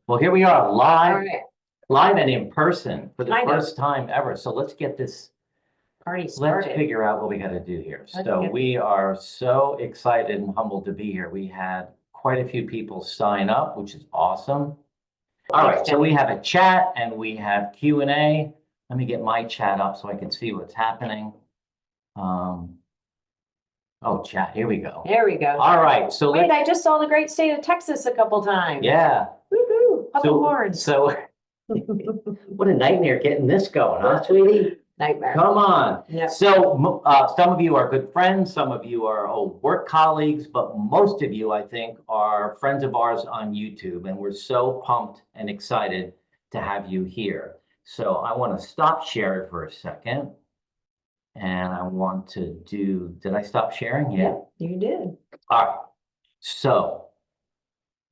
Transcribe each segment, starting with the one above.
Well, here we are All live, right, live and in person for the Kind of. first time ever. So let's get this, party let's started. figure out what we got to do here. Let's So get- we are so excited and humbled to be here. We had quite a few people sign up, which is awesome. All right, so we have a chat and we have Q&A. Let me get my chat up so I can see what's happening. Oh, chat, here we go. There we go. All right, so Wait, let's, I just saw the great state of Texas a couple times. yeah. Woohoo, public So, horns. so what a nightmare getting this going, huh, sweetie? Nightmare. Come on. Yep. So some of you are good friends, some of you are old work colleagues, but most of you, I think, are friends of ours on YouTube, and we're so pumped and excited to have you here. So I want to stop sharing for a second. And I want to do, did I stop sharing? Yeah. You did. All right. So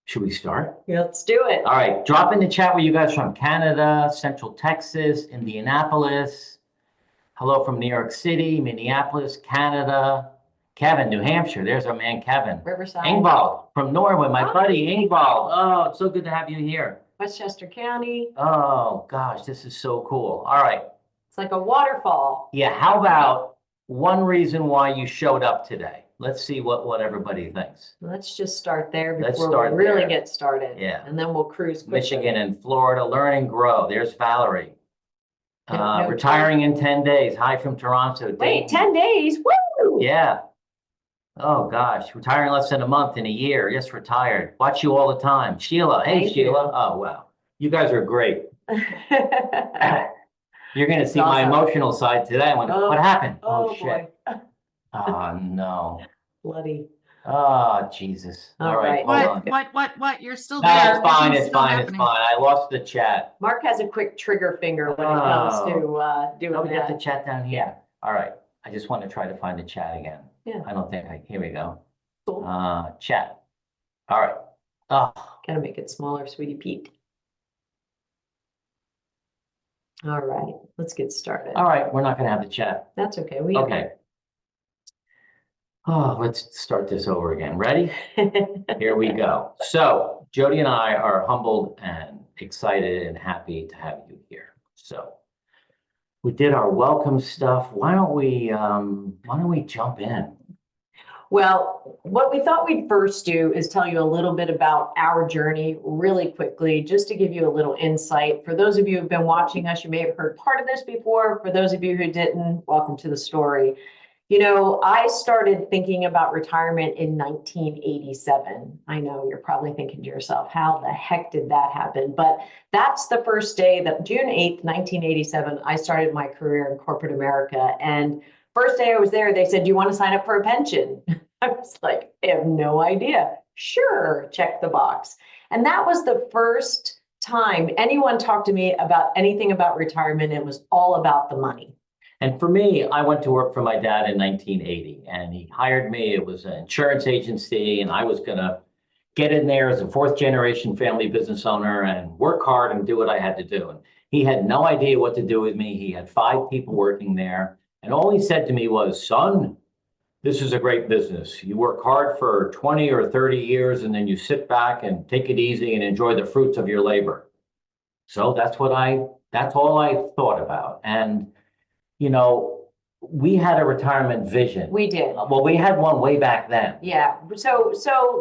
should we start? Yeah, let's do it. All right. Drop in the chat where you guys from Canada, Central Texas, Indianapolis. Hello from New York City, Minneapolis, Canada. Kevin, New Hampshire. There's our man, Kevin. Riverside. Ingvald from Norway, my Hi. buddy, Ingvald. Oh, it's so good to have you here. Westchester County. Oh, gosh, this is so cool. All right. It's like a waterfall. Yeah, how about one reason why you showed up today? Let's see what everybody thinks. Let's just start there Let's before start we really there. get started. Yeah. And then we'll cruise quickly. Michigan and Florida, learn and grow. There's Valerie. No Retiring in 10 days. Hi from Toronto. Wait, 10 days? Woo! Yeah. Oh, gosh. Retiring less than a month in a year. Yes, retired. Watch you all the time. Sheila. Hey, Thank Sheila. you. Oh, wow. You guys are great. You're going to see It's my awesome. emotional side today. I went, Oh, what happened? Oh, shit. boy. Oh, no. Bloody. Oh, Jesus. All All right. right. Hold on. What? You're still No, there. it's fine. Everything's It's still fine. It's happening. fine. I lost the chat. Mark has a quick trigger finger when it comes to doing Oh, we got the that. chat down here. All right. I just want to try to find the chat again. Yeah. I don't think here we go. Cool. Chat. All right. Oh, Gotta make it smaller, sweetie Pete. All right, let's get started. all right. We're not going to have the chat. That's okay. We Okay. Oh, let's start this over again. Ready? Here we go. So Jody and I are humbled and excited and happy to have you here. So we did our welcome stuff. Why don't we jump in? Well, what we thought we'd first do is tell you a little bit about our journey really quickly, just to give you a little insight. For those of you who've been watching us, you may have heard part of this before. For those of you who didn't, welcome to the story. You know, I started thinking about retirement in 1987. I know you're probably thinking to yourself, how the heck did that happen? But that's the first day, that June 8th, 1987, I started my career in corporate America. And first day I was there, they said, do you want to sign up for a pension? I was like, I have no idea. Sure, check the box. And that was the first time anyone talked to me about anything about retirement. It was all about the money. And for me, I went to work for my dad in 1980, and he hired me. It was an insurance agency, and I was going to get in there as a fourth generation family business owner and work hard and do what I had to do. And he had no idea what to do with me. He had 5 people working there. And all he said to me was, son, this is a great business. You work hard for 20 or 30 years, and then you sit back and take it easy and enjoy the fruits of your labor. So that's all I thought about. And you know, we had a retirement vision. We did. Well, we had one way back then. Yeah. So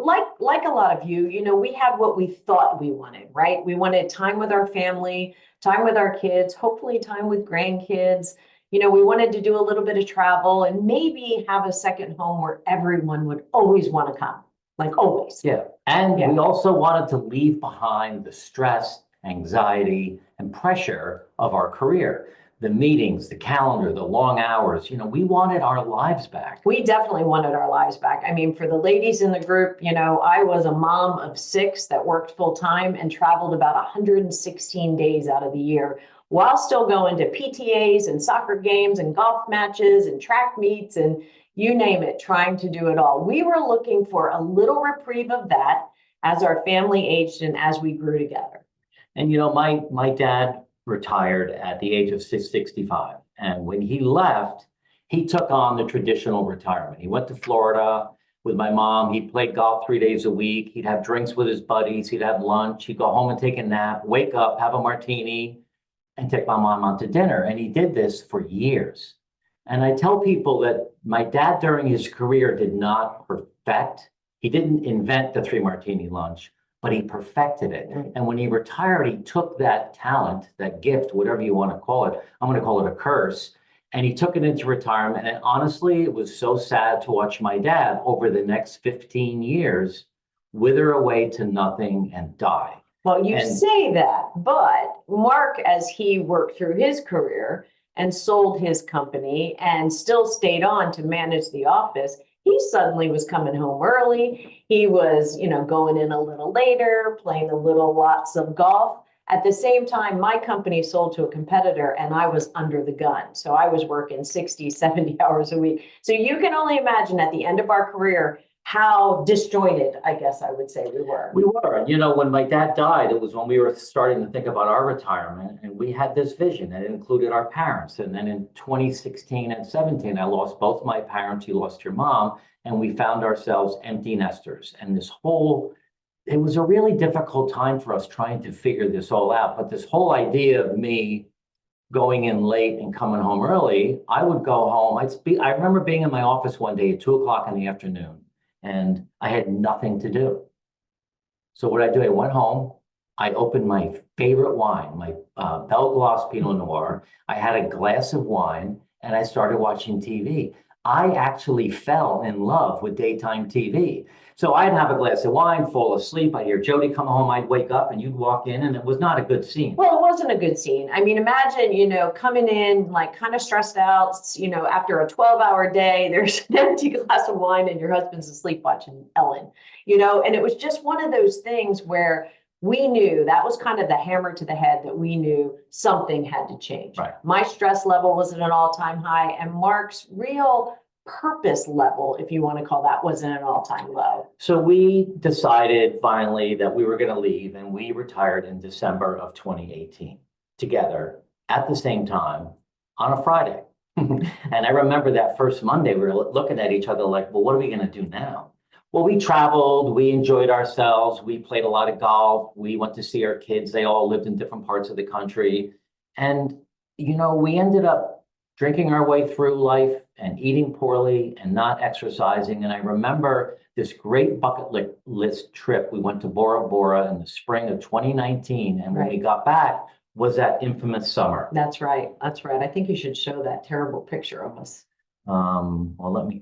like a lot of you, you know, we had what we thought we wanted, right? We wanted time with our family, time with our kids, hopefully time with grandkids. You know, we wanted to do a little bit of travel and maybe have a second home where everyone would always want to come, like always. Yeah. And Yeah. we also wanted to leave behind the stress, anxiety, and pressure of our career. The meetings, the calendar, the long hours, you know, we wanted our lives back. We definitely wanted our lives back. I mean, for the ladies in the group, you know, I was a mom of 6 that worked full time and traveled about 116 days out of the year while still going to PTAs and soccer games and golf matches and track meets and you name it, trying to do it all. We were looking for a little reprieve of that as our family aged and as we grew together. And, you know, my dad retired at the age of 65. And when he left, he took on the traditional retirement. He went to Florida, with my mom. He'd play golf 3 days a week. He'd have drinks with his buddies. He'd have lunch. He'd go home and take a nap, wake up, have a martini, and take my mom out to dinner. And he did this for years. And I tell people that my dad during his career did not perfect. He didn't invent the 3 martini lunch, but he perfected it. And when he retired, he took that talent, that gift, whatever you want to call it, I'm going to call it a curse, and he took it into retirement. And honestly, it was so sad to watch my dad over the next 15 years wither away to nothing and die. Well, you say that, but Mark, as he worked through his career and sold his company and still stayed on to manage the office, he suddenly was coming home early. He was, going in a little later, playing a little lots of golf. At the same time, my company sold to a competitor and I was under the gun. So I was working 60, 70 hours a week. So you can only imagine at the end of our career how disjointed, I guess I would say we were. We were. When my dad died, it was when we were starting to think about our retirement, and we had this vision, and it included our parents. And then in 2016 and 17, I lost both my parents. You lost your mom, and we found ourselves empty nesters. And it was a really difficult time for us trying to figure this all out. But this whole idea of me going in late and coming home early, I would go home. I remember being in my office one day at 2 o'clock in the afternoon. And I had nothing to do. So what I do, I went home, I opened my favorite wine, my Belglas Pinot Noir. I had a glass of wine and I started watching TV. I actually fell in love with daytime TV. So I'd have a glass of wine, fall asleep. I'd hear Jody come home. I'd wake up and you'd walk in, and it was not a good scene. Well, it wasn't a good scene. I mean, imagine, coming in like kind of stressed out, after a 12-hour day, there's an empty glass of wine and your husband's asleep watching Ellen, and it was just one of those things where we knew that was kind of the hammer to the head, that we knew something had to change. Right. My stress level was at an all-time high, and Mark's real purpose level, if you want to call that, was at an all-time low. So we decided finally that we were going to leave, and we retired in December of 2018 together at the same time on a Friday. And I remember that first Monday, we were looking at each other like, well, what are we going to do now? Well, we traveled, we enjoyed ourselves, we played a lot of golf, we went to see our kids. They all lived in different parts of the country. And, we ended up drinking our way through life and eating poorly and not exercising. And I remember this great bucket list trip. We went to Bora Bora in the spring of 2019. And when we got back was that infamous summer. That's right. That's right. I think you should show that terrible picture of us. Well, let me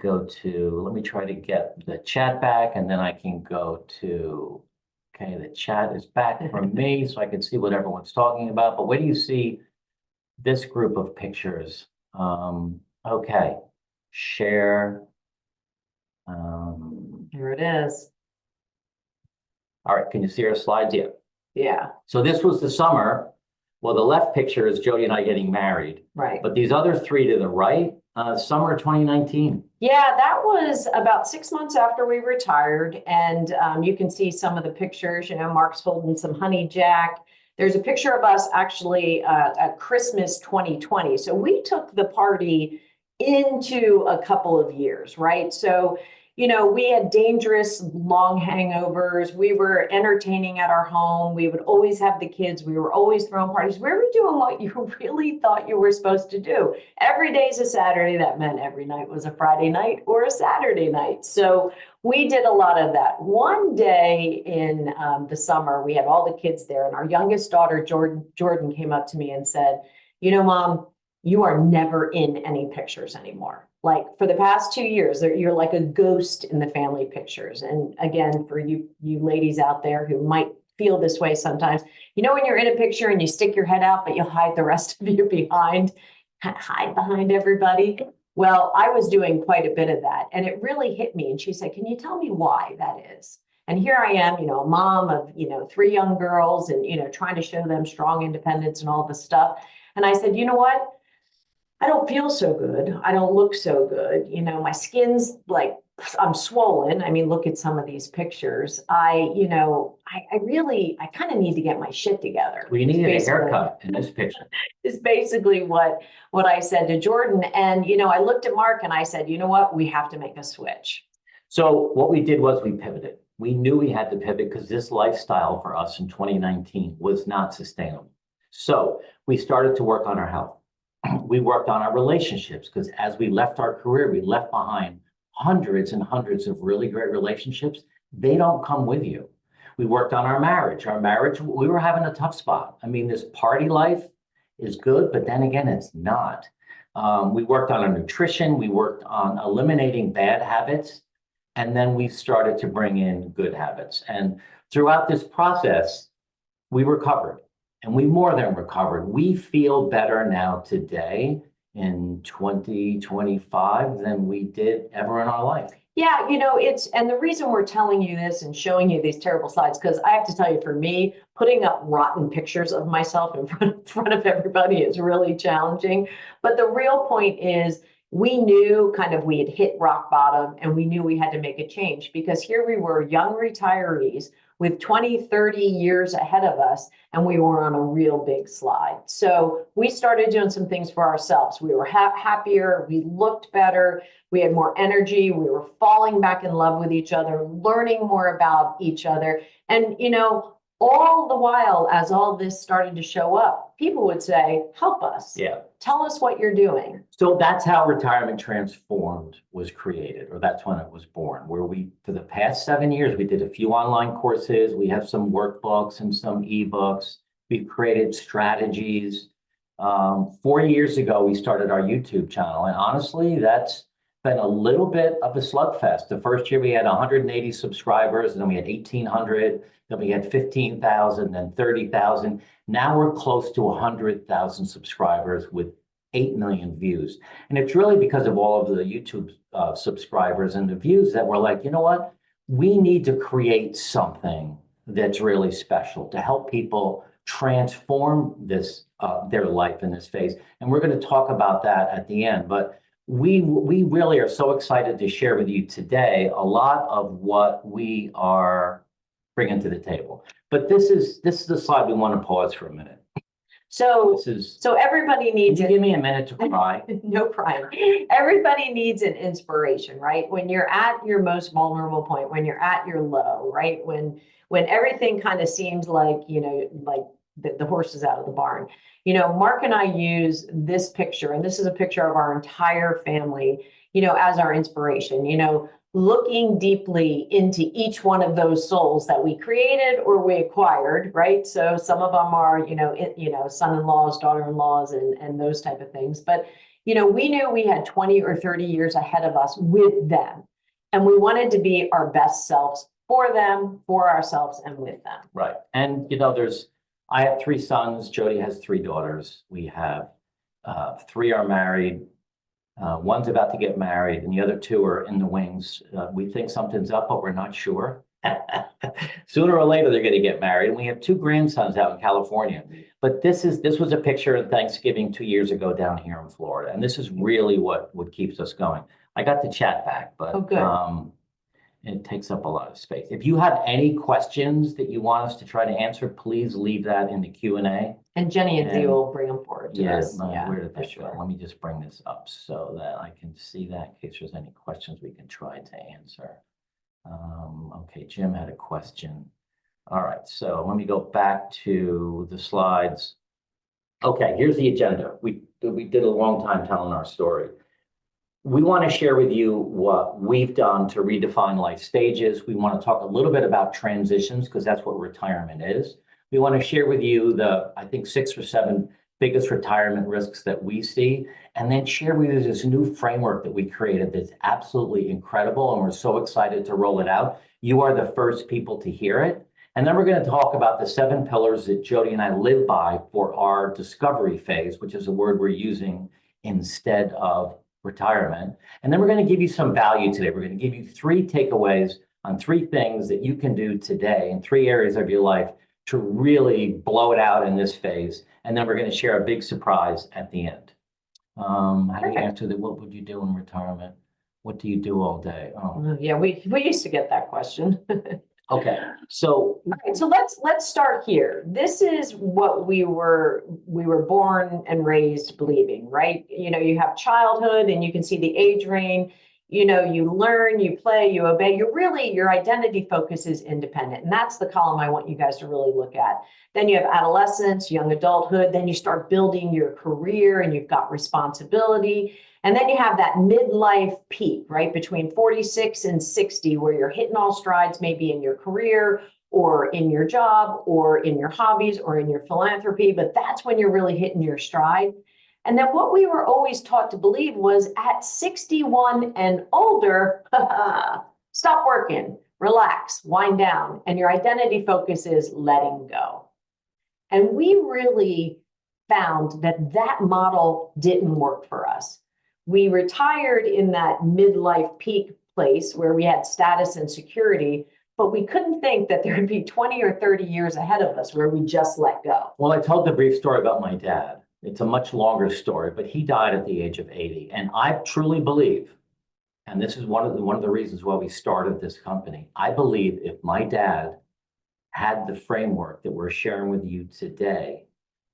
try to get the chat back, and then I can go to, okay, the chat is back from me so I can see what everyone's talking about. But where do you see this group of pictures? Okay, share. Here it is. All right, can you see our slides yet? Yeah. So this was the summer. Well, the left picture is Jody and I getting married. Right. But these other three to the right, summer 2019. Yeah, that was about 6 months after we retired. And you can see some of the pictures. Mark's holding some honey jack. There's a picture of us actually at Christmas 2020. So we took the party into a couple of years, right? So, we had dangerous long hangovers. We were entertaining at our home. We would always have the kids. We were always throwing parties. We were doing what you really thought you were supposed to do. Every day's a Saturday. That meant every night was a Friday night or a Saturday night. So we did a lot of that. One day in the summer, we had all the kids there, and our youngest daughter, Jordan, came up to me and said, Mom, you are never in any pictures anymore. Like for the past 2 years, you're like a ghost in the family pictures. And again, for you ladies out there who might feel this way sometimes, when you're in a picture and you stick your head out, but you hide the rest of you hide behind everybody. Well, I was doing quite a bit of that, and it really hit me. And she said, can you tell me why that is? And here I am, a mom of, 3 young girls and, trying to show them strong independence and all this stuff. And I said, you know what? I don't feel so good. I don't look so good. My skin's like, I'm swollen. I mean, look at some of these pictures. I kind of need to get my shit together. We needed a haircut in this picture. Is basically what I said to Jordan. And, I looked at Mark and I said, you know what? We have to make a switch. So what we did was we pivoted. We knew we had to pivot because this lifestyle for us in 2019 was not sustainable. So we started to work on our health. We worked on our relationships because as we left our career, we left behind hundreds and hundreds of really great relationships. They don't come with you. We worked on our marriage. Our marriage, we were having a tough spot. I mean, this party life is good, but then again, it's not. We worked on our nutrition. We worked on eliminating bad habits. And then we started to bring in good habits. And throughout this process, we recovered and we more than recovered. We feel better now today in 2025 than we did ever in our life. Yeah, and the reason we're telling you this and showing you these terrible slides, because I have to tell you, for me, putting up rotten pictures of myself in front of everybody is really challenging. But the real point is, we knew kind of we had hit rock bottom and we knew we had to make a change, because here we were, young retirees with 20, 30 years ahead of us, and we were on a real big slide. So we started doing some things for ourselves. We were happier, we looked better, we had more energy, we were falling back in love with each other, learning more about each other. And, all the while, as all this started to show up, people would say, help us. Yeah. Tell us what you're doing. So that's how Retirement Transformed was created, or that's when it was born, where we, for the past 7 years, we did a few online courses. We have some workbooks and some ebooks. We've created strategies. 4 years ago, we started our YouTube channel. And honestly, that's been a little bit of a slugfest. The first year we had 180 subscribers, and then we had 1,800, then we had 15,000, then 30,000. Now we're close to 100,000 subscribers with 8 million views. And it's really because of all of the YouTube subscribers and the views that we're like, you know what? We need to create something that's really special to help people transform this their life in this phase. And we're going to talk about that at the end. But we really are so excited to share with you today a lot of what we are bringing to the table. But this is the slide we want to pause for a minute. So everybody needs Can you give me a minute to cry? No crying. Everybody needs an inspiration, right? When you're at your most vulnerable point, when you're at your low, right? When everything kind of seems like, like the horse is out of the barn. Mark and I use this picture, and this is a picture of our entire family, as our inspiration, looking deeply into each one of those souls that we created or we acquired, right? So some of them are, son-in-laws, daughter-in-laws, and those type of things. But, we knew we had 20 or 30 years ahead of us with them. And we wanted to be our best selves for them, for ourselves, and with them. Right. And, I have 3 sons. Jody has 3 daughters. We have 3 are married. One's about to get married, and the other 2 are in the wings. We think something's up, but we're not sure. Sooner or later, they're going to get married. And we have 2 grandsons out in California. But this was a picture of Thanksgiving 2 years ago down here in Florida. And this is really what keeps us going. I got the chat back, but it takes up a lot of space. If you have any questions that you want us to try to answer, please leave that in the Q&A. And Jenny and Theo will bring them forward to us. Where did that go? Let me just bring this up so that I can see that in case there's any questions we can try to answer. Okay, Jim had a question. All right, so let me go back to the slides. Okay, here's the agenda. We did a long time telling our story. We want to share with you what we've done to redefine life stages. We want to talk a little bit about transitions because that's what retirement is. We want to share with you I think 6 or 7 biggest retirement risks that we see, and then share with you this new framework that we created that's absolutely incredible, and we're so excited to roll it out. You are the first people to hear it. And then we're going to talk about the 7 pillars that Jody and I live by for our discovery phase, which is a word we're using instead of retirement. And then we're going to give you some value today. We're going to give you 3 takeaways on 3 things that you can do today in 3 areas of your life to really blow it out in this phase. And then we're going to share a big surprise at the end. How do you answer that? What would you do in retirement? What do you do all day? Oh, yeah, we used to get that question. Okay, so let's start here. This is what we were born and raised believing, right? You have childhood, and you can see the age range. you learn, you play, you obey. Your identity focus is independent. And that's the column I want you guys to really look at. Then you have adolescence, young adulthood. Then you start building your career and you've got responsibility. And then you have that midlife peak, right? Between 46 and 60, where you're hitting all strides, maybe in your career or in your job or in your hobbies or in your philanthropy. But that's when you're really hitting your stride. And then what we were always taught to believe was at 61 and older, stop working, relax, wind down. And your identity focus is letting go. And we really found that that model didn't work for us. We retired in that midlife peak place where we had status and security, but we couldn't think that there would be 20 or 30 years ahead of us where we just let go. Well, I told the brief story about my dad. It's a much longer story, but he died at the age of 80. And I truly believe, and this is one of the reasons why we started this company, I believe if my dad had the framework that we're sharing with you today,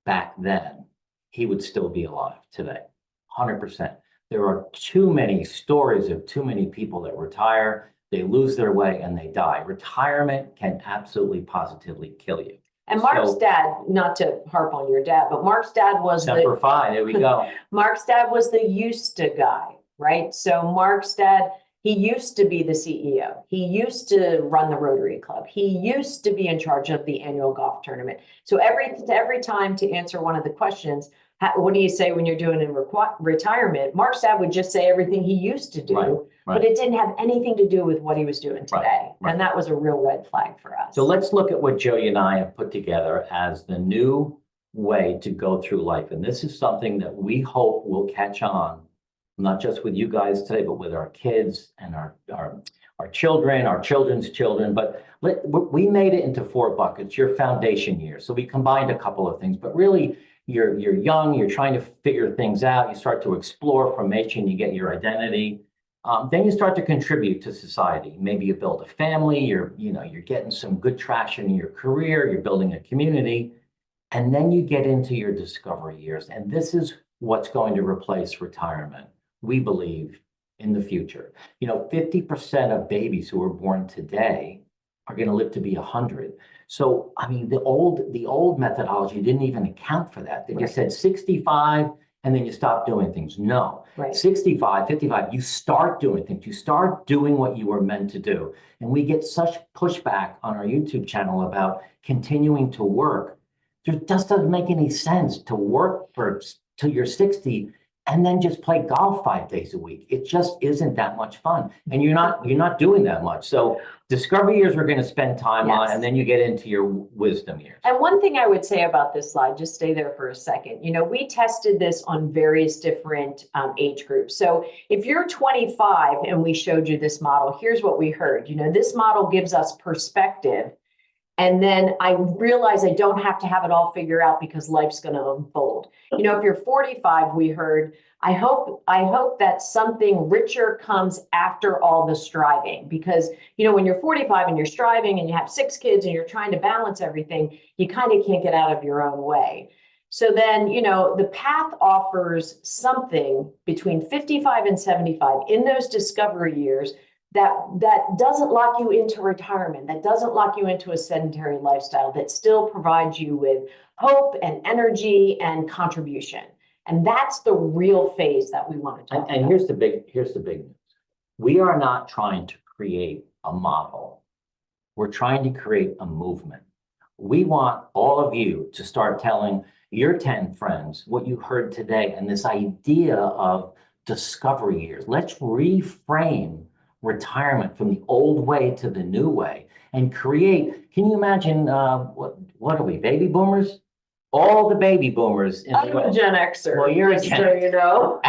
back then, he would still be alive today, 100%. There are too many stories of too many people that retire, they lose their way and they die. Retirement can absolutely positively kill you. And Mark's dad, not to harp on your dad, but Mark's dad was Semper Fi, there we go. Mark's dad was the used to guy, right? So Mark's dad, he used to be the CEO. He used to run the Rotary Club. He used to be in charge of the annual golf tournament. So every time, to answer one of the questions, what do you say when you're doing in retirement? Mark's dad would just say everything he used to do, right. but it didn't have anything to do with what he was doing today. Right. And that was a real red flag for us. So let's look at what Jody and I have put together as the new way to go through life. And this is something that we hope will catch on, not just with you guys today, but with our kids and our children, our children's children. But we made it into 4 buckets, your foundation years. So we combined a couple of things, but really, you're young, you're trying to figure things out, you start to explore formation, you get your identity. Then you start to contribute to society. Maybe you build a family, you're getting some good traction in your career, you're building a community, and then you get into your discovery years. And this is what's going to replace retirement, we believe, in the future. 50% of babies who are born today are going to live to be 100. So, I mean, the old methodology didn't even account for that. They just said 65 and then you stop doing things. No, 65, 55, you start doing things. You start doing what you were meant to do. And we get such pushback on our YouTube channel about continuing to work. It just doesn't make any sense to work till you're 60 and then just play golf 5 days a week. It just isn't that much fun. And you're not doing that much. So discovery years we're going to spend time on, and then you get into your wisdom years. And one thing I would say about this slide, just stay there for a second. We tested this on various different age groups. So if you're 25 and we showed you this model, here's what we heard. This model gives us perspective. And then I realize I don't have to have it all figured out because life's going to unfold. If you're 45, we heard, I hope that something richer comes after all the striving. Because, when you're 45 and you're striving and you have 6 kids and you're trying to balance everything, you kind of can't get out of your own way. So then, the path offers something between 55 and 75 in those discovery years that doesn't lock you into retirement, that doesn't lock you into a sedentary lifestyle, that still provides you with hope and energy and contribution. And that's the real phase that we want to talk about. And here's the big news. We are not trying to create a model. We're trying to create a movement. We want all of you to start telling your 10 friends what you heard today and this idea of discovery years. Let's reframe retirement from the old way to the new way and create. Can you imagine what are we, baby boomers? All the baby boomers in I'm a Gen Xer. Well, you're a Gen Xer.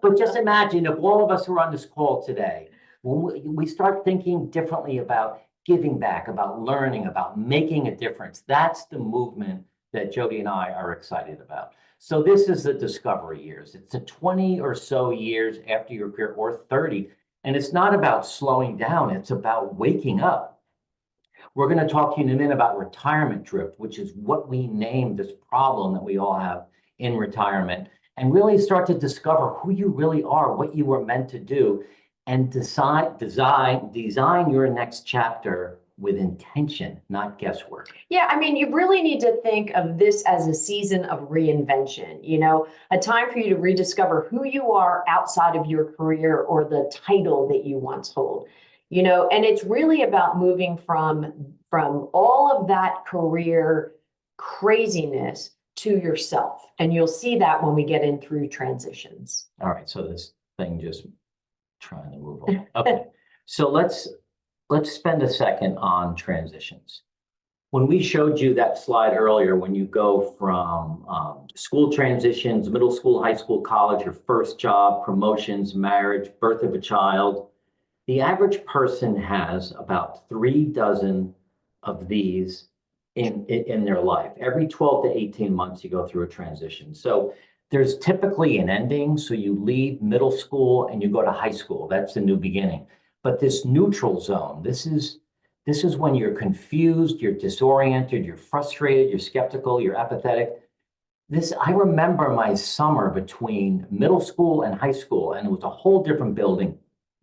But just imagine if all of us were on this call today, when we start thinking differently about giving back, about learning, about making a difference. That's the movement that Jody and I are excited about. So this is the discovery years. It's the 20 or so years after your career, or 30. And it's not about slowing down, it's about waking up. We're going to talk to you in a minute about retirement drift, which is what we named this problem that we all have in retirement, and really start to discover who you really are, what you were meant to do. and design your next chapter with intention, not guesswork. Yeah, I mean, you really need to think of this as a season of reinvention, a time for you to rediscover who you are outside of your career or the title that you once hold. And it's really about moving from all of that career craziness to yourself. And you'll see that when we get in through transitions. All right, so this thing just trying to move on. Okay, so let's spend a second on transitions. When we showed you that slide earlier, when you go from school transitions, middle school, high school, college, your first job, promotions, marriage, birth of a child, the average person has about 3 dozen of these in their life. Every 12 to 18 months, you go through a transition. So there's typically an ending. So you leave middle school and you go to high school. That's the new beginning. But this neutral zone, this is when you're confused, you're disoriented, you're frustrated, you're skeptical, you're apathetic. I remember my summer between middle school and high school, and it was a whole different building.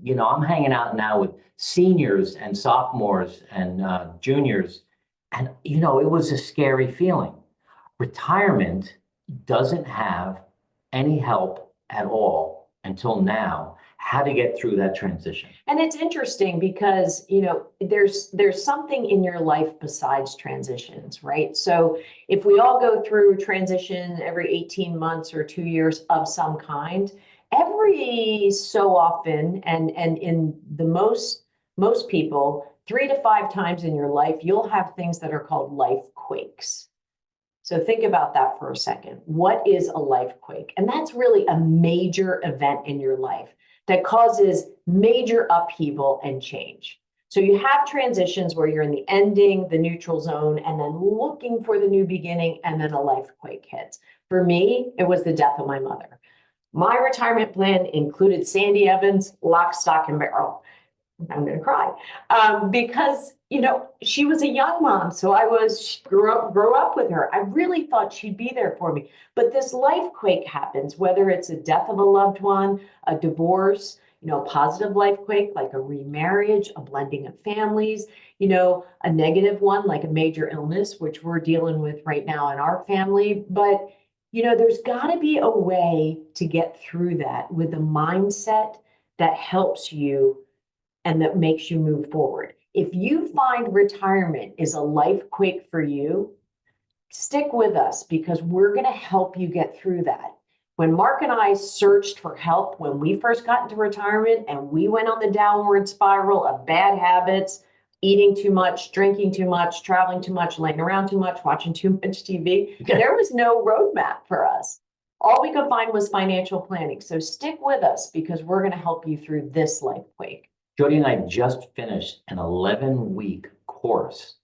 I'm hanging out now with seniors and sophomores and juniors, and it was a scary feeling. Retirement doesn't have any help at all until now, how to get through that transition. And it's interesting because, there's something in your life besides transitions, right? So if we all go through transition every 18 months or 2 years of some kind, every so often, and in the most people, 3 to 5 times in your life, you'll have things that are called life quakes. So think about that for a second. What is a life quake? And that's really a major event in your life that causes major upheaval and change. So you have transitions where you're in the ending, the neutral zone, and then looking for the new beginning, and then a life quake hits. For me, it was the death of my mother. My retirement plan included Sandy Evans, lock, stock, and barrel. I'm going to cry because, she was a young mom. So grew up with her. I really thought she'd be there for me. But this life quake happens, whether it's a death of a loved one, a divorce, a positive life quake, like a remarriage, a blending of families, a negative one, like a major illness, which we're dealing with right now in our family. But, there's got to be a way to get through that with a mindset that helps you and that makes you move forward. If you find retirement is a life quake for you, stick with us because we're going to help you get through that. When Mark and I searched for help when we first got into retirement and we went on the downward spiral of bad habits, eating too much, drinking too much, traveling too much, laying around too much, watching too much TV, there was no roadmap for us. All we could find was financial planning. So stick with us because we're going to help you through this life quake. Jody and I just finished an 11-week course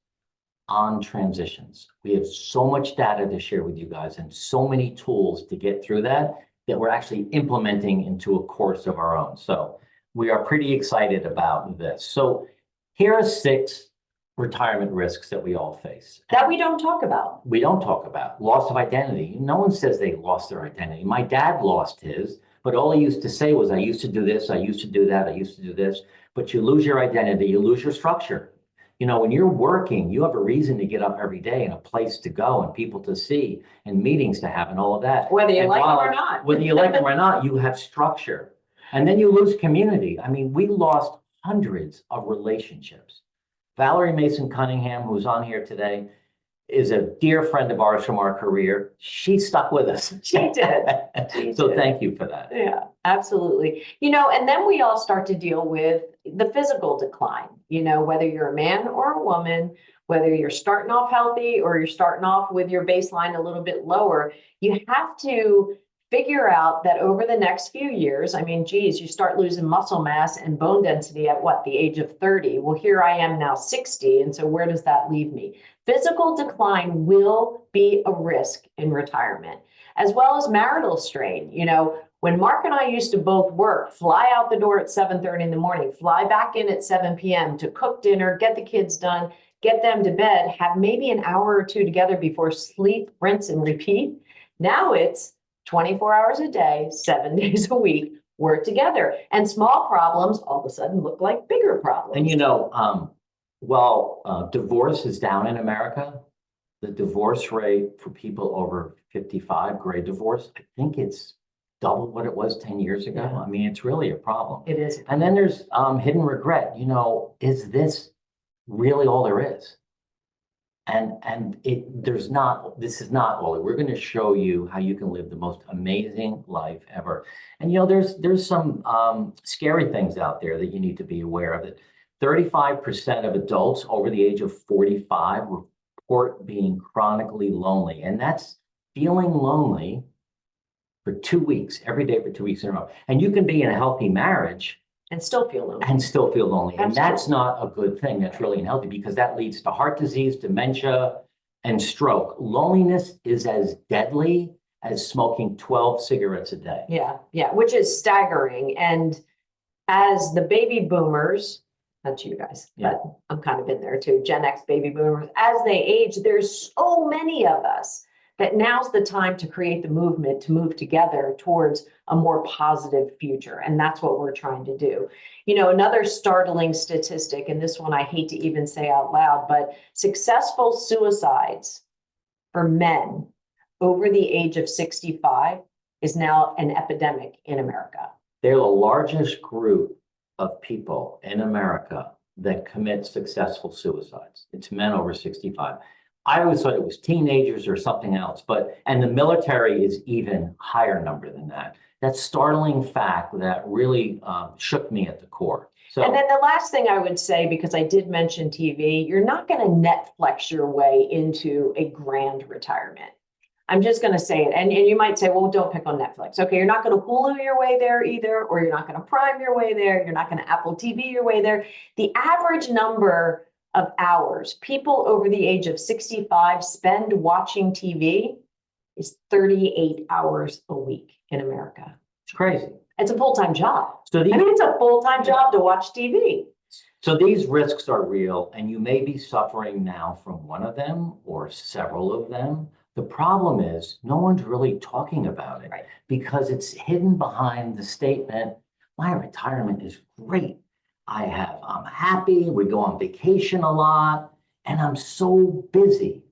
on transitions. We have so much data to share with you guys and so many tools to get through that we're actually implementing into a course of our own. So we are pretty excited about this. So here are 6 retirement risks that we all face. That we don't talk about. We don't talk about loss of identity. No one says they lost their identity. My dad lost his, but all he used to say was, I used to do this, I used to do that, I used to do this. But you lose your identity, you lose your structure. When you're working, you have a reason to get up every day and a place to go and people to see and meetings to have and all of that. Whether you like them or not. Whether you like them or not, you have structure. And then you lose community. I mean, we lost hundreds of relationships. Valerie Mason Cunningham, who's on here today, is a dear friend of ours from our career. She stuck with us. She did. So thank you for that. Yeah, absolutely. And then we all start to deal with the physical decline, whether you're a man or a woman, whether you're starting off healthy or you're starting off with your baseline a little bit lower, you have to figure out that over the next few years, you start losing muscle mass and bone density at the age of 30. Well, here I am now 60. And so where does that leave me? Physical decline will be a risk in retirement, as well as marital strain. When Mark and I used to both work, fly out the door at 7:30 in the morning, fly back in at 7 p.m. to cook dinner, get the kids done, get them to bed, have maybe an hour or 2 together before sleep, rinse, and repeat. Now it's 24 hours a day, 7 days a week, work together. And small problems all of a sudden look like bigger problems. And while divorce is down in America, the divorce rate for people over 55, gray divorce, I think it's double what it was 10 years ago. Yeah. I mean, it's really a problem. It is. And then there's hidden regret. Is this really all there is? And this is not all. We're going to show you how you can live the most amazing life ever. And there's some scary things out there that you need to be aware of. That 35% of adults over the age of 45 report being chronically lonely, and that's feeling lonely for 2 weeks, every day for 2 weeks in a row. And you can be in a healthy marriage and still feel lonely. And still feel lonely. And Absolutely. that's not a good thing. That's really unhealthy because that leads to heart disease, dementia, and stroke. Loneliness is as deadly as smoking 12 cigarettes a day. Yeah, which is staggering. And as the baby boomers, not you guys, but I'm kind of in there too, Gen X baby boomers, as they age, there's so many of us that now's the time to create the movement to move together towards a more positive future. And that's what we're trying to do. Another startling statistic, and this one I hate to even say out loud, but successful suicides for men over the age of 65 is now an epidemic in America. They're the largest group of people in America that commit successful suicides. It's men over 65. I always thought it was teenagers or something else, and the military is even higher number than that. That startling fact that really shook me at the core. And then the last thing I would say, because I did mention TV, you're not going to Netflix your way into a grand retirement. I'm just going to say it. And you might say, well, don't pick on Netflix. Okay, you're not going to Hulu your way there either, or you're not going to Prime your way there. You're not going to Apple TV your way there. The average number of hours people over the age of 65 spend watching TV is 38 hours a week in America. It's crazy. It's a full-time job. So it's a full-time job to watch TV. So these risks are real, and you may be suffering now from one of them or several of them. The problem is no one's really talking about it, right, because it's hidden behind the statement, my retirement is great. I'm happy, we go on vacation a lot, and I'm so busy.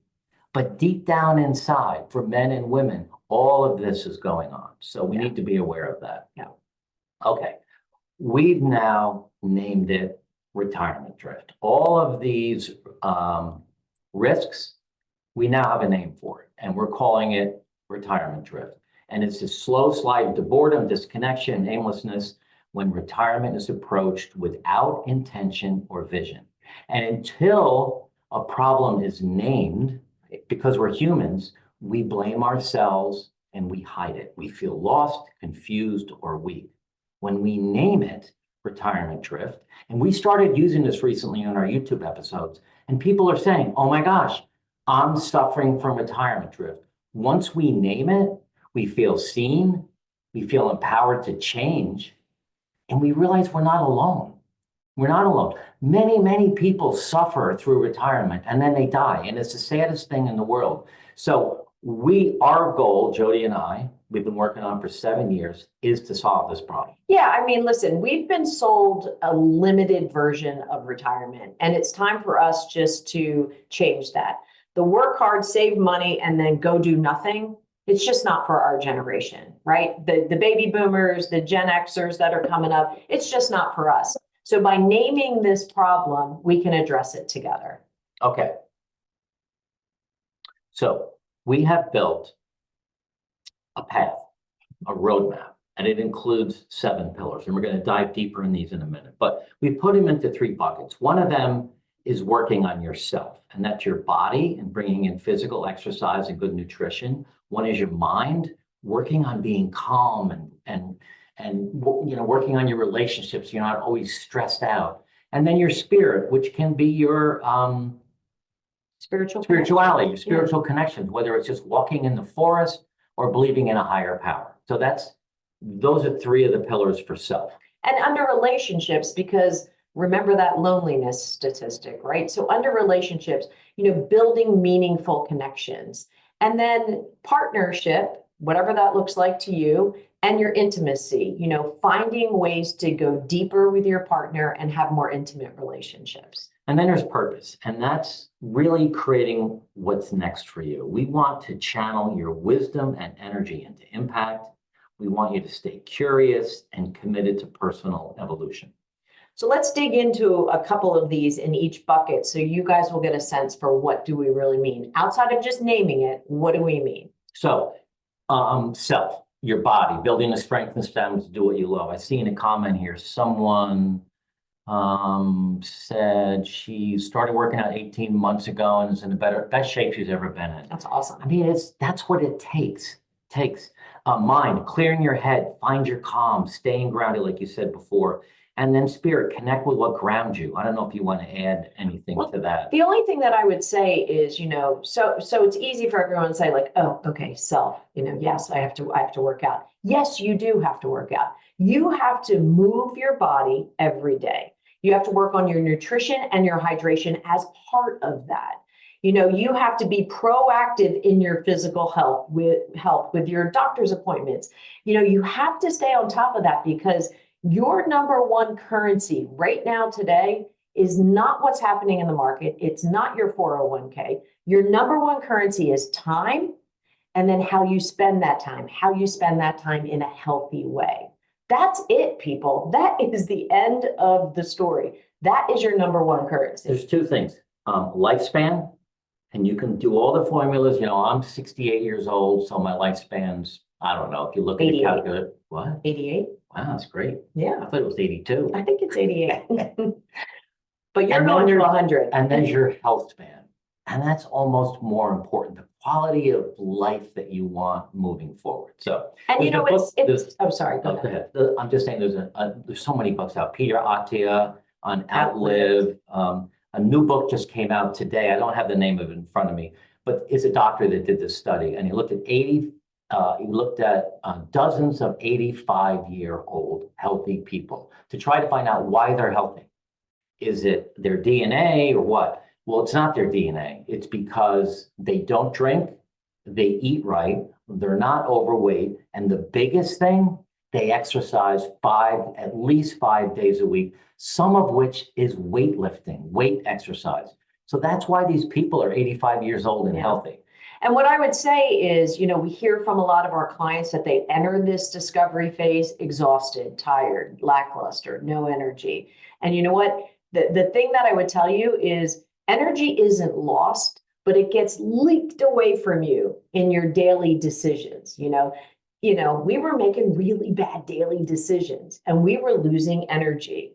But deep down inside, for men and women, all of this is going on. So we need to be aware of that. Yeah. Okay. We've now named it retirement drift. All of these risks, we now have a name for it, and we're calling it retirement drift. And it's a slow slide into boredom, disconnection, aimlessness, when retirement is approached without intention or vision. And until a problem is named, because we're humans, we blame ourselves and we hide it. We feel lost, confused, or weak. When we name it retirement drift, and we started using this recently on our YouTube episodes, and people are saying, oh my gosh, I'm suffering from retirement drift. Once we name it, we feel seen, we feel empowered to change, and we realize we're not alone. We're not alone. Many, many people suffer through retirement and then they die. And it's the saddest thing in the world. So our goal, Jody and I, we've been working on for 7 years, is to solve this problem. Yeah, I mean, listen, we've been sold a limited version of retirement, and it's time for us just to change that. The work hard, save money, and then go do nothing. It's just not for our generation, right? The baby boomers, the Gen Xers that are coming up, it's just not for us. So by naming this problem, we can address it together. Okay. So we have built a path, a roadmap, and it includes 7 pillars. And we're going to dive deeper in these in a minute. But we put them into 3 buckets. One of them is working on yourself, and that's your body and bringing in physical exercise and good nutrition. One is your mind, working on being calm and working on your relationships. You're not always stressed out. And then your spirit, which can be your spirituality, your spiritual connections, whether it's just walking in the forest or believing in a higher power. So those are 3 of the pillars for self. And under relationships, because remember that loneliness statistic, right? So under relationships, building meaningful connections. And then partnership, whatever that looks like to you, and your intimacy, finding ways to go deeper with your partner and have more intimate relationships. And then there's purpose, and that's really creating what's next for you. We want to channel your wisdom and energy into impact. We want you to stay curious and committed to personal evolution. So let's dig into a couple of these in each bucket so you guys will get a sense for what do we really mean. Outside of just naming it, what do we mean? So, self, your body, building the strength and stamina to do what you love. I see in a comment here, someone said she started working out 18 months ago and is in the best shape she's ever been in. That's awesome. I mean, that's what it takes. Mind, clearing your head, find your calm, staying grounded, like you said before. And then spirit, connect with what grounds you. I don't know if you want to add anything to that. The only thing that I would say is, so it's easy for everyone to say like, oh, okay, self, yes, I have to work out. Yes, you do have to work out. You have to move your body every day. You have to work on your nutrition and your hydration as part of that. You have to be proactive in your physical health with your doctor's appointments. You have to stay on top of that because your number one currency right now today is not what's happening in the market. It's not your 401k. Your number one currency is time, and then how you spend that time in a healthy way. That's it, people. That is the end of the story. That is your number one currency. There's two things, lifespan, and you can do all the formulas. I'm 68 years old, so my lifespan's, I don't know, if you look at the calculator. What? 88. Wow, that's great. Yeah. I thought it was 82. I think it's 88. But you're going to 100. And then your health span. And that's almost more important, the quality of life that you want moving forward. So, and sorry, go ahead. I'm just saying there's so many books out. Peter Attia on Outlive. A new book just came out today. I don't have the name of it in front of me, but it's a doctor that did this study, and he looked at dozens of 85-year-old healthy people to try to find out why they're healthy. Is it their DNA or what? Well, it's not their DNA. It's because they don't drink, they eat right, they're not overweight, and the biggest thing, they exercise at least 5 days a week, some of which is weightlifting, weight exercise. So that's why these people are 85 years old and healthy. And what I would say is, we hear from a lot of our clients that they enter this discovery phase exhausted, tired, lackluster, no energy. And you know what? The thing that I would tell you is energy isn't lost, but it gets leaked away from you in your daily decisions. We were making really bad daily decisions and we were losing energy,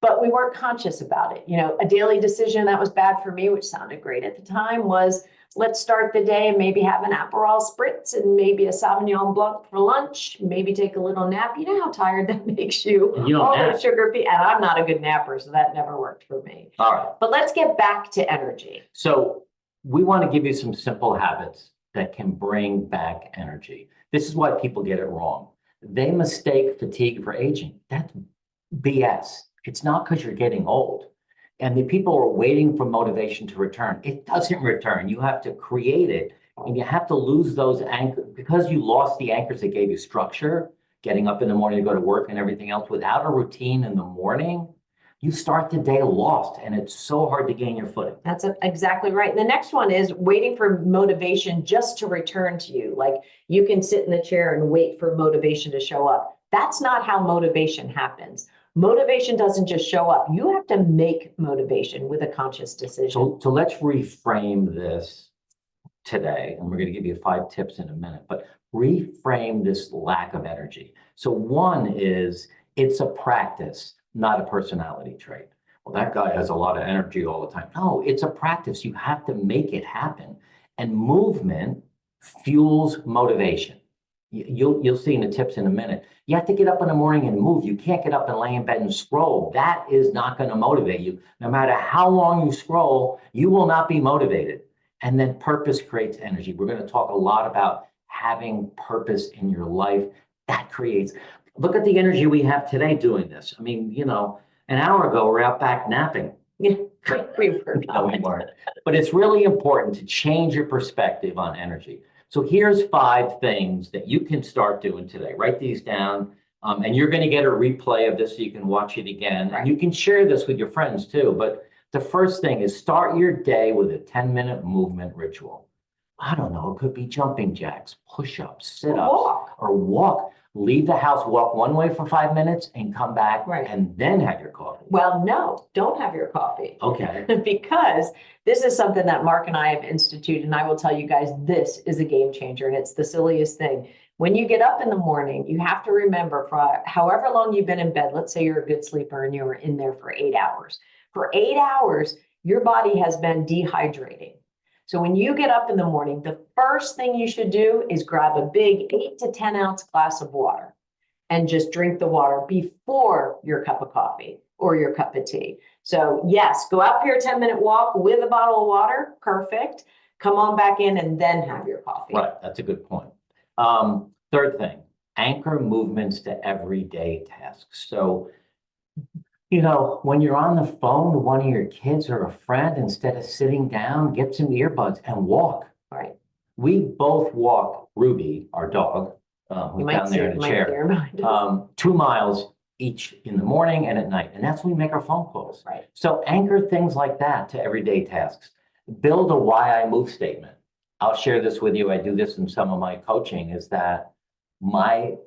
but we weren't conscious about it. A daily decision that was bad for me, which sounded great at the time, was let's start the day and maybe have an Aperol Spritz and maybe a Sauvignon Blanc for lunch, maybe take a little nap. You know how tired that makes you? All the sugar, and I'm not a good napper, so that never worked for me. All right. But let's get back to energy. So we want to give you some simple habits that can bring back energy. This is why people get it wrong. They mistake fatigue for aging. That's BS. It's not because you're getting old. And the people are waiting for motivation to return. It doesn't return. You have to create it. And you have to lose those anchors. Because you lost the anchors that gave you structure, getting up in the morning to go to work and everything else, without a routine in the morning, you start the day lost. And it's so hard to gain your footing. That's exactly right. The next one is waiting for motivation just to return to you. Like you can sit in the chair and wait for motivation to show up. That's not how motivation happens. Motivation doesn't just show up. You have to make motivation with a conscious decision. So let's reframe this today. And we're going to give you 5 tips in a minute, but reframe this lack of energy. So one is it's a practice, not a personality trait. Well, that guy has a lot of energy all the time. No, it's a practice. You have to make it happen. And movement fuels motivation. You'll see in the tips in a minute. You have to get up in the morning and move. You can't get up and lay in bed and scroll. That is not going to motivate you. No matter how long you scroll, you will not be motivated. And then purpose creates energy. We're going to talk a lot about having purpose in your life. That creates, look at the energy we have today doing this. I mean, an hour ago, we're out back napping. Yeah, we were No, we weren't. But it's really important to change your perspective on energy. So here's 5 things that you can start doing today. Write these down. And you're going to get a replay of this so you can watch it again. Right. And you can share this with your friends too. But the first thing is start your day with a 10-minute movement ritual. I don't know, it could be jumping jacks, push-ups, sit-ups, or walk. Leave the house, walk one way for 5 minutes and come back Right. and then have your coffee. Well, no, don't have your coffee. Okay. Because this is something that Mark and I have instituted, and I will tell you guys, this is a game changer, and it's the silliest thing. When you get up in the morning, you have to remember for however long you've been in bed, let's say you're a good sleeper and you were in there for 8 hours. For 8 hours, your body has been dehydrating. So when you get up in the morning, the first thing you should do is grab a big 8 to 10 ounce glass of water and just drink the water before your cup of coffee or your cup of tea. So yes, go out for your 10-minute walk with a bottle of water. Perfect. Come on back in and then have your coffee. Right. That's a good point. Third thing, anchor movements to everyday tasks. So, when you're on the phone to one of your kids or a friend, instead of sitting down, get some earbuds and walk. Right. We both walk Ruby, our dog, who's down there in the chair, 2 miles each in the morning and at night. And that's when we make our phone calls. Right. So anchor things like that to everyday tasks. Build a why I move statement. I'll share this with you. I do this in some of my coaching, is that my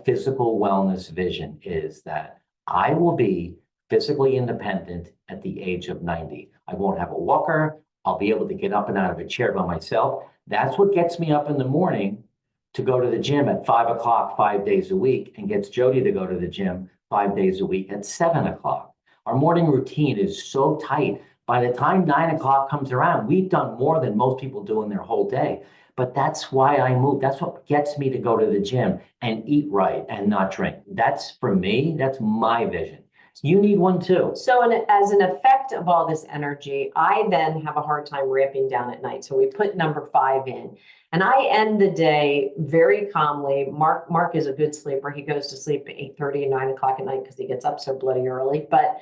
physical wellness vision is that I will be physically independent at the age of 90. I won't have a walker. I'll be able to get up and out of a chair by myself. That's what gets me up in the morning to go to the gym at 5 o'clock, 5 days a week, and gets Jody to go to the gym 5 days a week at 7 o'clock. Our morning routine is so tight. By the time 9 o'clock comes around, we've done more than most people do in their whole day. But that's why I move. That's what gets me to go to the gym and eat right and not drink. That's, for me, that's my vision. You need one too. So as an effect of all this energy, I then have a hard time ramping down at night. So we put number 5 in. And I end the day very calmly. Mark is a good sleeper. He goes to sleep at 8:30 and 9 o'clock at night because he gets up so bloody early. But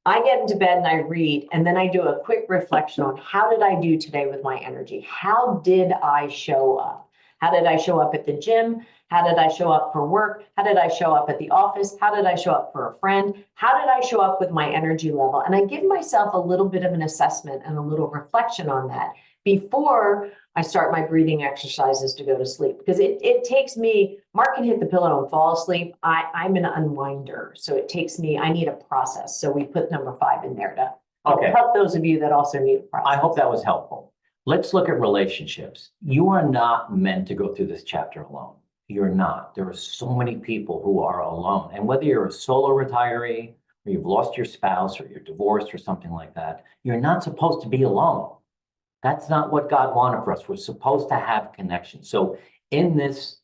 I get into bed and I read, and then I do a quick reflection on how did I do today with my energy? How did I show up? How did I show up at the gym? How did I show up for work? How did I show up at the office? How did I show up for a friend? How did I show up with my energy level? And I give myself a little bit of an assessment and a little reflection on that before I start my breathing exercises to go to sleep. Because it takes me, Mark can hit the pillow and fall asleep. I'm an unwinder. So it takes me, I need a process. So we put number 5 in there to help those of you that also need a process. I hope that was helpful. Let's look at relationships. You are not meant to go through this chapter alone. You're not. There are so many people who are alone. And whether you're a solo retiree or you've lost your spouse or you're divorced or something like that, you're not supposed to be alone. That's not what God wanted for us. We're supposed to have connection. So in this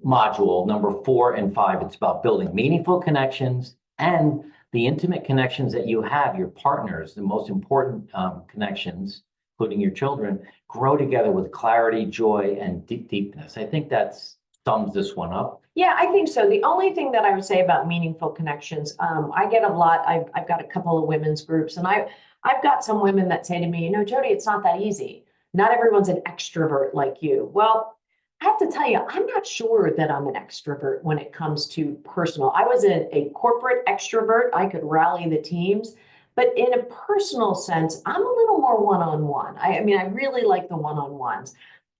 module, number 4 and 5, it's about building meaningful connections and the intimate connections that you have, your partners, the most important connections, including your children, grow together with clarity, joy, and deepness. I think that sums this one up. Yeah, I think so. The only thing that I would say about meaningful connections, I get a lot, I've got a couple of women's groups, and I've got some women that say to me, Jody, it's not that easy. Not everyone's an extrovert like you. Well, I have to tell you, I'm not sure that I'm an extrovert when it comes to personal. I was a corporate extrovert. I could rally the teams. But in a personal sense, I'm a little more one-on-one. I mean, I really like the one-on-ones.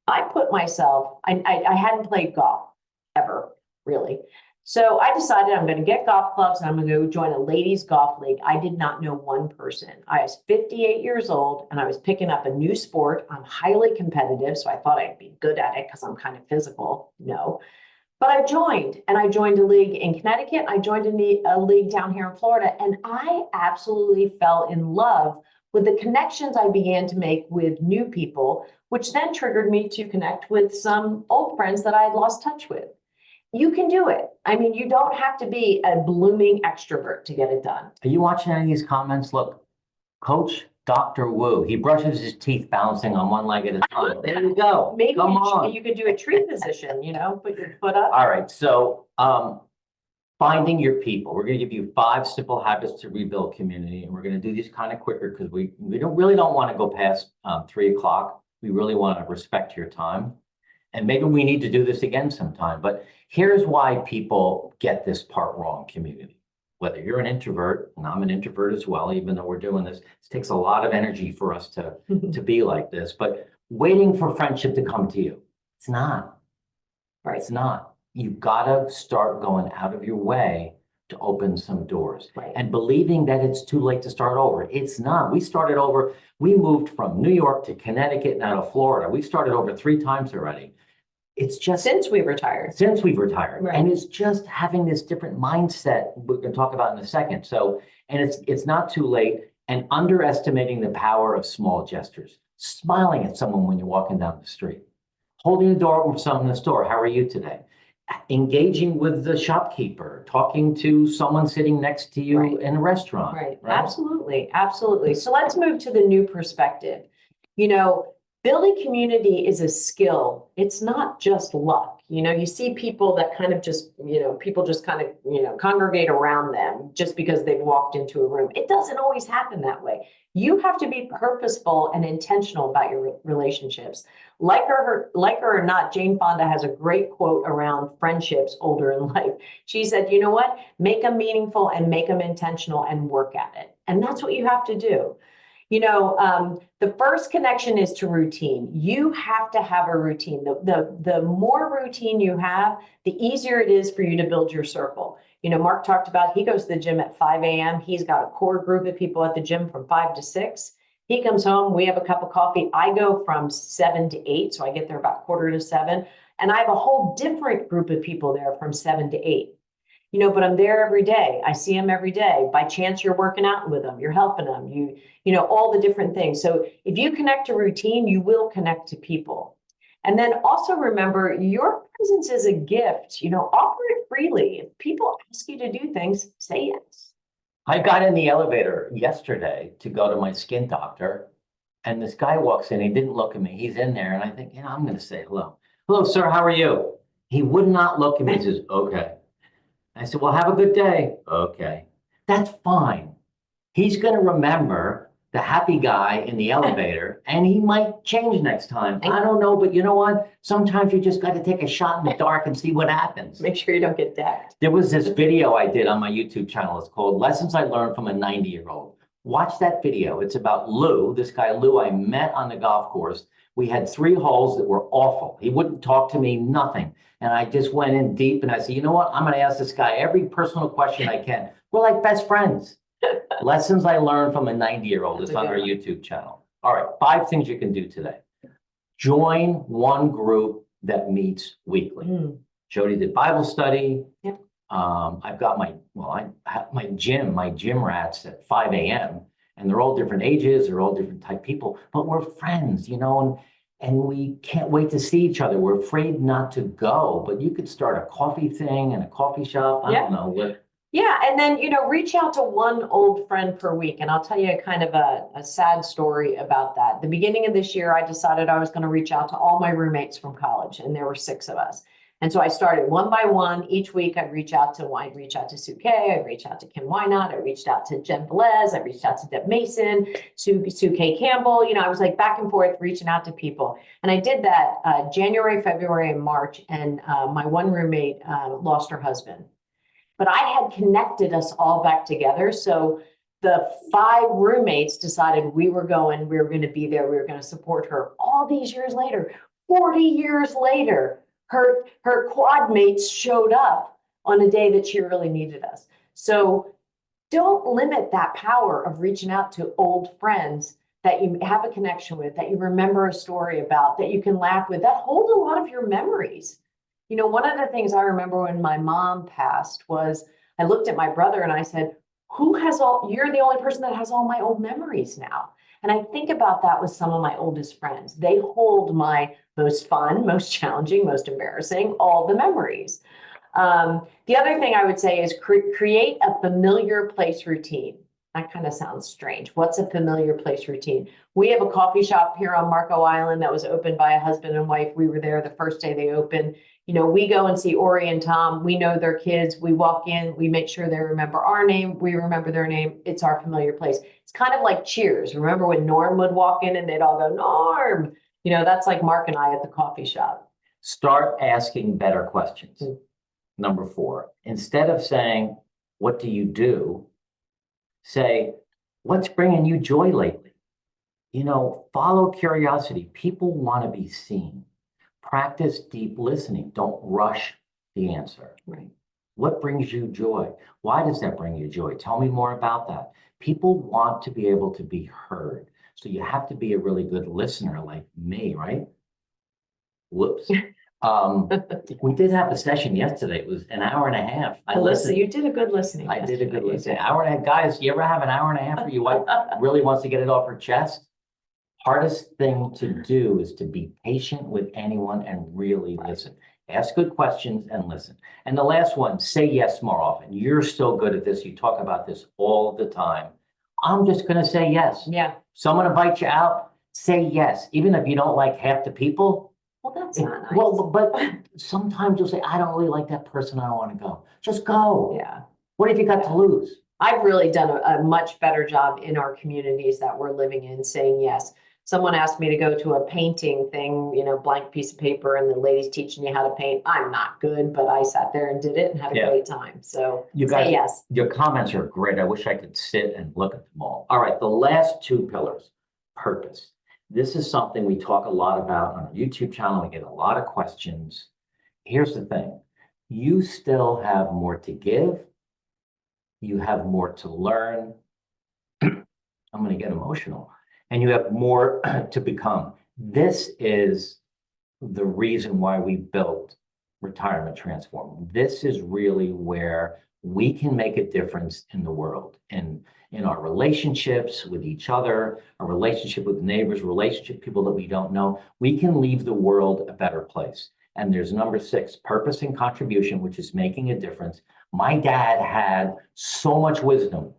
I put myself, I hadn't played golf ever, really. So I decided I'm going to get golf clubs and I'm going to go join a ladies golf league. I did not know one person. I was 58 years old and I was picking up a new sport. I'm highly competitive, so I thought I'd be good at it because I'm kind of physical. No. But I joined a league in Connecticut. I joined a league down here in Florida, and I absolutely fell in love with the connections I began to make with new people, which then triggered me to connect with some old friends that I had lost touch with. You can do it. I mean, you don't have to be a blooming extrovert to get it done. Are you watching any of these comments? Look, Coach Dr. Wu, he brushes his teeth balancing on one leg at a time. There you go. Maybe Come on. you could do a tree position, put your foot up. All right. So finding your people. We're going to give you 5 simple habits to rebuild community. And we're going to do these kind of quicker because we really don't want to go past 3 o'clock. We really want to respect your time. And maybe we need to do this again sometime. But here's why people get this part wrong, community. Whether you're an introvert, and I'm an introvert as well, even though we're doing this, it takes a lot of energy for us to be like this. But waiting for friendship to come to you, it's not. Right. It's not. You've got to start going out of your way to open some doors. Right. And believing that it's too late to start over. It's not. We started over. We moved from New York to Connecticut, now to Florida. We started over 3 times already. It's just Since we retired. Since we've retired. Right. And it's just having this different mindset we're going to talk about in a second. So, and it's not too late, and underestimating the power of small gestures. Smiling at someone when you're walking down the street. Holding the door with someone in the store. How are you today? Engaging with the shopkeeper, talking to someone sitting next to you Right. in a restaurant. Right. Absolutely. Absolutely. So let's move to the new perspective. You know, building community is a skill. It's not just luck. You know, you see people that kind of just, people just kind of, congregate around them just because they've walked into a room. It doesn't always happen that way. You have to be purposeful and intentional about your relationships. Like her or not, Jane Fonda has a great quote around friendships older in life. She said, you know what? Make them meaningful and make them intentional and work at it. And that's what you have to do. The first connection is to routine. You have to have a routine. The more routine you have, the easier it is for you to build your circle. Mark talked about, he goes to the gym at 5 a.m. He's got a core group of people at the gym from 5 to 6. He comes home, we have a cup of coffee. I go from 7 to 8, so I get there about 6:45. And I have a whole different group of people there from 7 to 8. But I'm there every day. I see them every day. By chance, you're working out with them. You're helping them. All the different things. So if you connect to routine, you will connect to people. And then also remember, your presence is a gift. Offer it freely. If people ask you to do things, say yes. I got in the elevator yesterday to go to my skin doctor, and this guy walks in. He didn't look at me. He's in there, and I think, I'm going to say hello. Hello, sir. How are you? He would not look at me. He says, okay. I said, well, have a good day. Okay. That's fine. He's going to remember the happy guy in the elevator, and he might change next time. I don't know, but you know what? Sometimes you just got to take a shot in the dark and see what happens. Make sure you don't get decked. There was this video I did on my YouTube channel. It's called Lessons I Learned from a 90-Year-Old. Watch that video. It's about Lou, this guy Lou I met on the golf course. We had 3 holes that were awful. He wouldn't talk to me, nothing. And I just went in deep and I said, you know what? I'm going to ask this guy every personal question I can. We're like best friends. Lessons I Learned from a 90-Year-Old is on our YouTube channel. All right, 5 things you can do today. Join one group that meets weekly. Jody did Bible study. Yep. I've got I have my gym rats at 5 a.m. and they're all different ages, they're all different type people, but we're friends, and we can't wait to see each other. We're afraid not to go, but you could start a coffee thing and a coffee shop. I don't know. Yeah, and then, reach out to one old friend per week. And I'll tell you kind of a sad story about that. The beginning of this year, I decided I was going to reach out to all my roommates from college, and there were 6 of us. And so I started one by one. Each week, I'd reach out to Sue Kay, I'd reach out to Kim Wynott, I reached out to Jen Velez, I reached out to Deb Mason, Sue Kay Campbell. I was like back and forth reaching out to people. And I did that January, February, and March. And my one roommate lost her husband. But I had connected us all back together. So the 5 roommates decided we were going to be there, we were going to support her. All these years later, 40 years later, her quad mates showed up on a day that she really needed us. So don't limit that power of reaching out to old friends that you have a connection with, that you remember a story about, that you can laugh with, that hold a lot of your memories. One of the things I remember when my mom passed was I looked at my brother and I said, you're the only person that has all my old memories now. And I think about that with some of my oldest friends. They hold my most fun, most challenging, most embarrassing, all the memories. The other thing I would say is create a familiar place routine. That kind of sounds strange. What's a familiar place routine? We have a coffee shop here on Marco Island that was opened by a husband and wife. We were there the first day they opened. We go and see Ori and Tom. We know their kids. We walk in, we make sure they remember our name. We remember their name. It's our familiar place. It's kind of like Cheers. Remember when Norm would walk in and they'd all go, Norm? That's like Mark and I at the coffee shop. Start asking better questions. Mm. Number 4, instead of saying, what do you do? Say, what's bringing you joy lately? Follow curiosity. People want to be seen. Practice deep listening. Don't rush the answer. Right. What brings you joy? Why does that bring you joy? Tell me more about that. People want to be able to be heard. So you have to be a really good listener like me, right? Whoops. We did have a session yesterday. It was an hour and a half. I listened. You did a good listening. I did a good yesterday. You listening. did. Hour and a half. Guys, you ever have an hour and a half where your wife really wants to get it off her chest? Hardest thing to do is to be patient with anyone and really listen. Ask good questions and listen. And the last one, say yes more often. You're so good at this. You talk about this all the time. I'm just going to say yes. Yeah. Someone invites you out, say yes. Even if you don't like half the people. Well, that's not nice. Well, but sometimes you'll say, I don't really like that person. I don't want to go. Just go. Yeah. What have you got to lose? I've really done a much better job in our communities that we're living in saying yes. Someone asked me to go to a painting thing, blank piece of paper, and the lady's teaching you how to paint. I'm not good, but I sat there and did it and had a great time. So you guys, say yes. Your comments are great. I wish I could sit and look at them all. All right, the last 2 pillars, purpose. This is something we talk a lot about on our YouTube channel. We get a lot of questions. Here's the thing. You still have more to give. You have more to learn. I'm going to get emotional. And you have more to become. This is the reason why we built Retirement Transform. This is really where we can make a difference in the world, in our relationships with each other, our relationship with neighbors, relationship with people that we don't know. We can leave the world a better place. And there's number 6, purpose and contribution, which is making a difference. My dad had so much wisdom.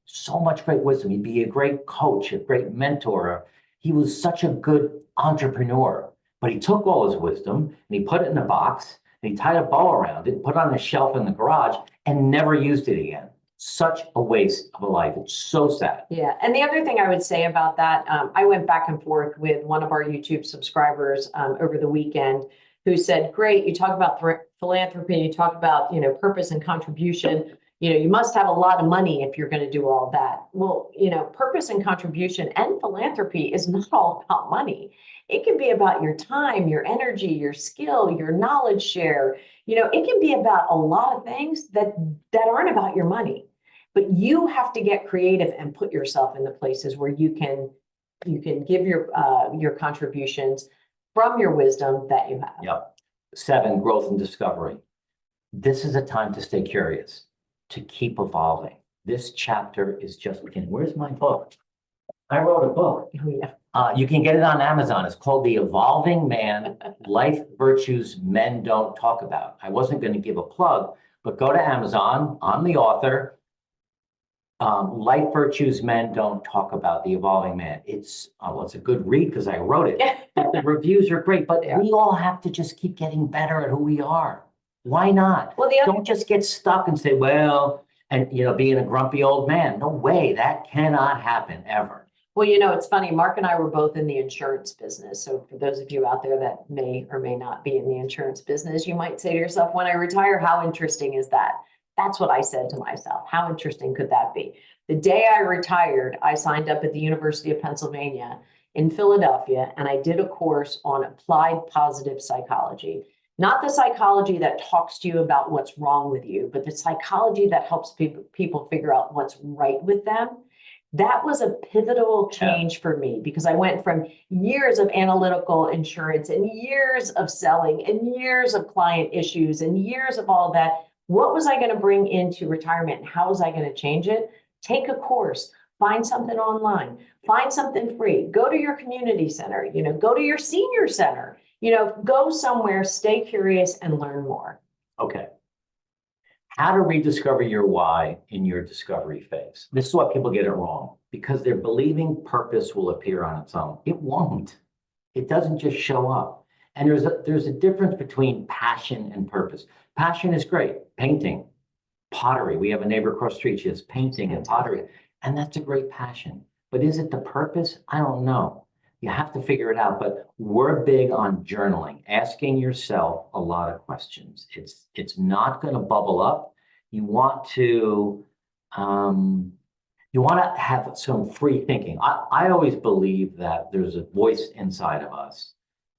So much great wisdom. He'd be a great coach, a great mentor. He was such a good entrepreneur, but he took all his wisdom and he put it in a box and he tied a bow around it, put it on a shelf in the garage and never used it again. Such a waste of a life. It's so sad. Yeah. And the other thing I would say about that, I went back and forth with one of our YouTube subscribers over the weekend who said, great, you talk about philanthropy, you talk about, purpose and contribution. You must have a lot of money if you're going to do all that. Well, purpose and contribution and philanthropy is not all about money. It can be about your time, your energy, your skill, your knowledge share. It can be about a lot of things that aren't about your money. But you have to get creative and put yourself in the places where you can give your contributions from your wisdom that you have. Yep. 7, growth and discovery. This is a time to stay curious, to keep evolving. This chapter is just beginning. Where's my book? I wrote a book. Oh, yeah. You can get it on Amazon. It's called The Evolving Man, Life Virtues Men Don't Talk About. I wasn't going to give a plug, but go to Amazon. I'm the author. Life Virtues Men Don't Talk About, The Evolving Man. It's a good read because I wrote it. The reviews are great, but we all have to just keep getting better at who we are. Why not? Well, don't just get stuck and say, well, and being a grumpy old man. No way. That cannot happen ever. Well, it's funny. Mark and I were both in the insurance business. So for those of you out there that may or may not be in the insurance business, you might say to yourself, when I retire, how interesting is that? That's what I said to myself. How interesting could that be? The day I retired, I signed up at the University of Pennsylvania in Philadelphia, and I did a course on applied positive psychology. Not the psychology that talks to you about what's wrong with you, but the psychology that helps people figure out what's right with them. That was a pivotal change for me because I went from years of analytical insurance and years of selling and years of client issues and years of all that. What was I going to bring into retirement and how was I going to change it? Take a course, find something online, find something free, go to your community center, go to your senior center, go somewhere, stay curious and learn more. Okay. How to rediscover your why in your discovery phase. This is what people get it wrong because they're believing purpose will appear on its own. It won't. It doesn't just show up. And there's a difference between passion and purpose. Passion is great. Painting, pottery. We have a neighbor across the street. She has painting and pottery. And that's a great passion. But is it the purpose? I don't know. You have to figure it out. But we're big on journaling, asking yourself a lot of questions. It's not going to bubble up. You want to um, you want to have some free thinking. I always believe that there's a voice inside of us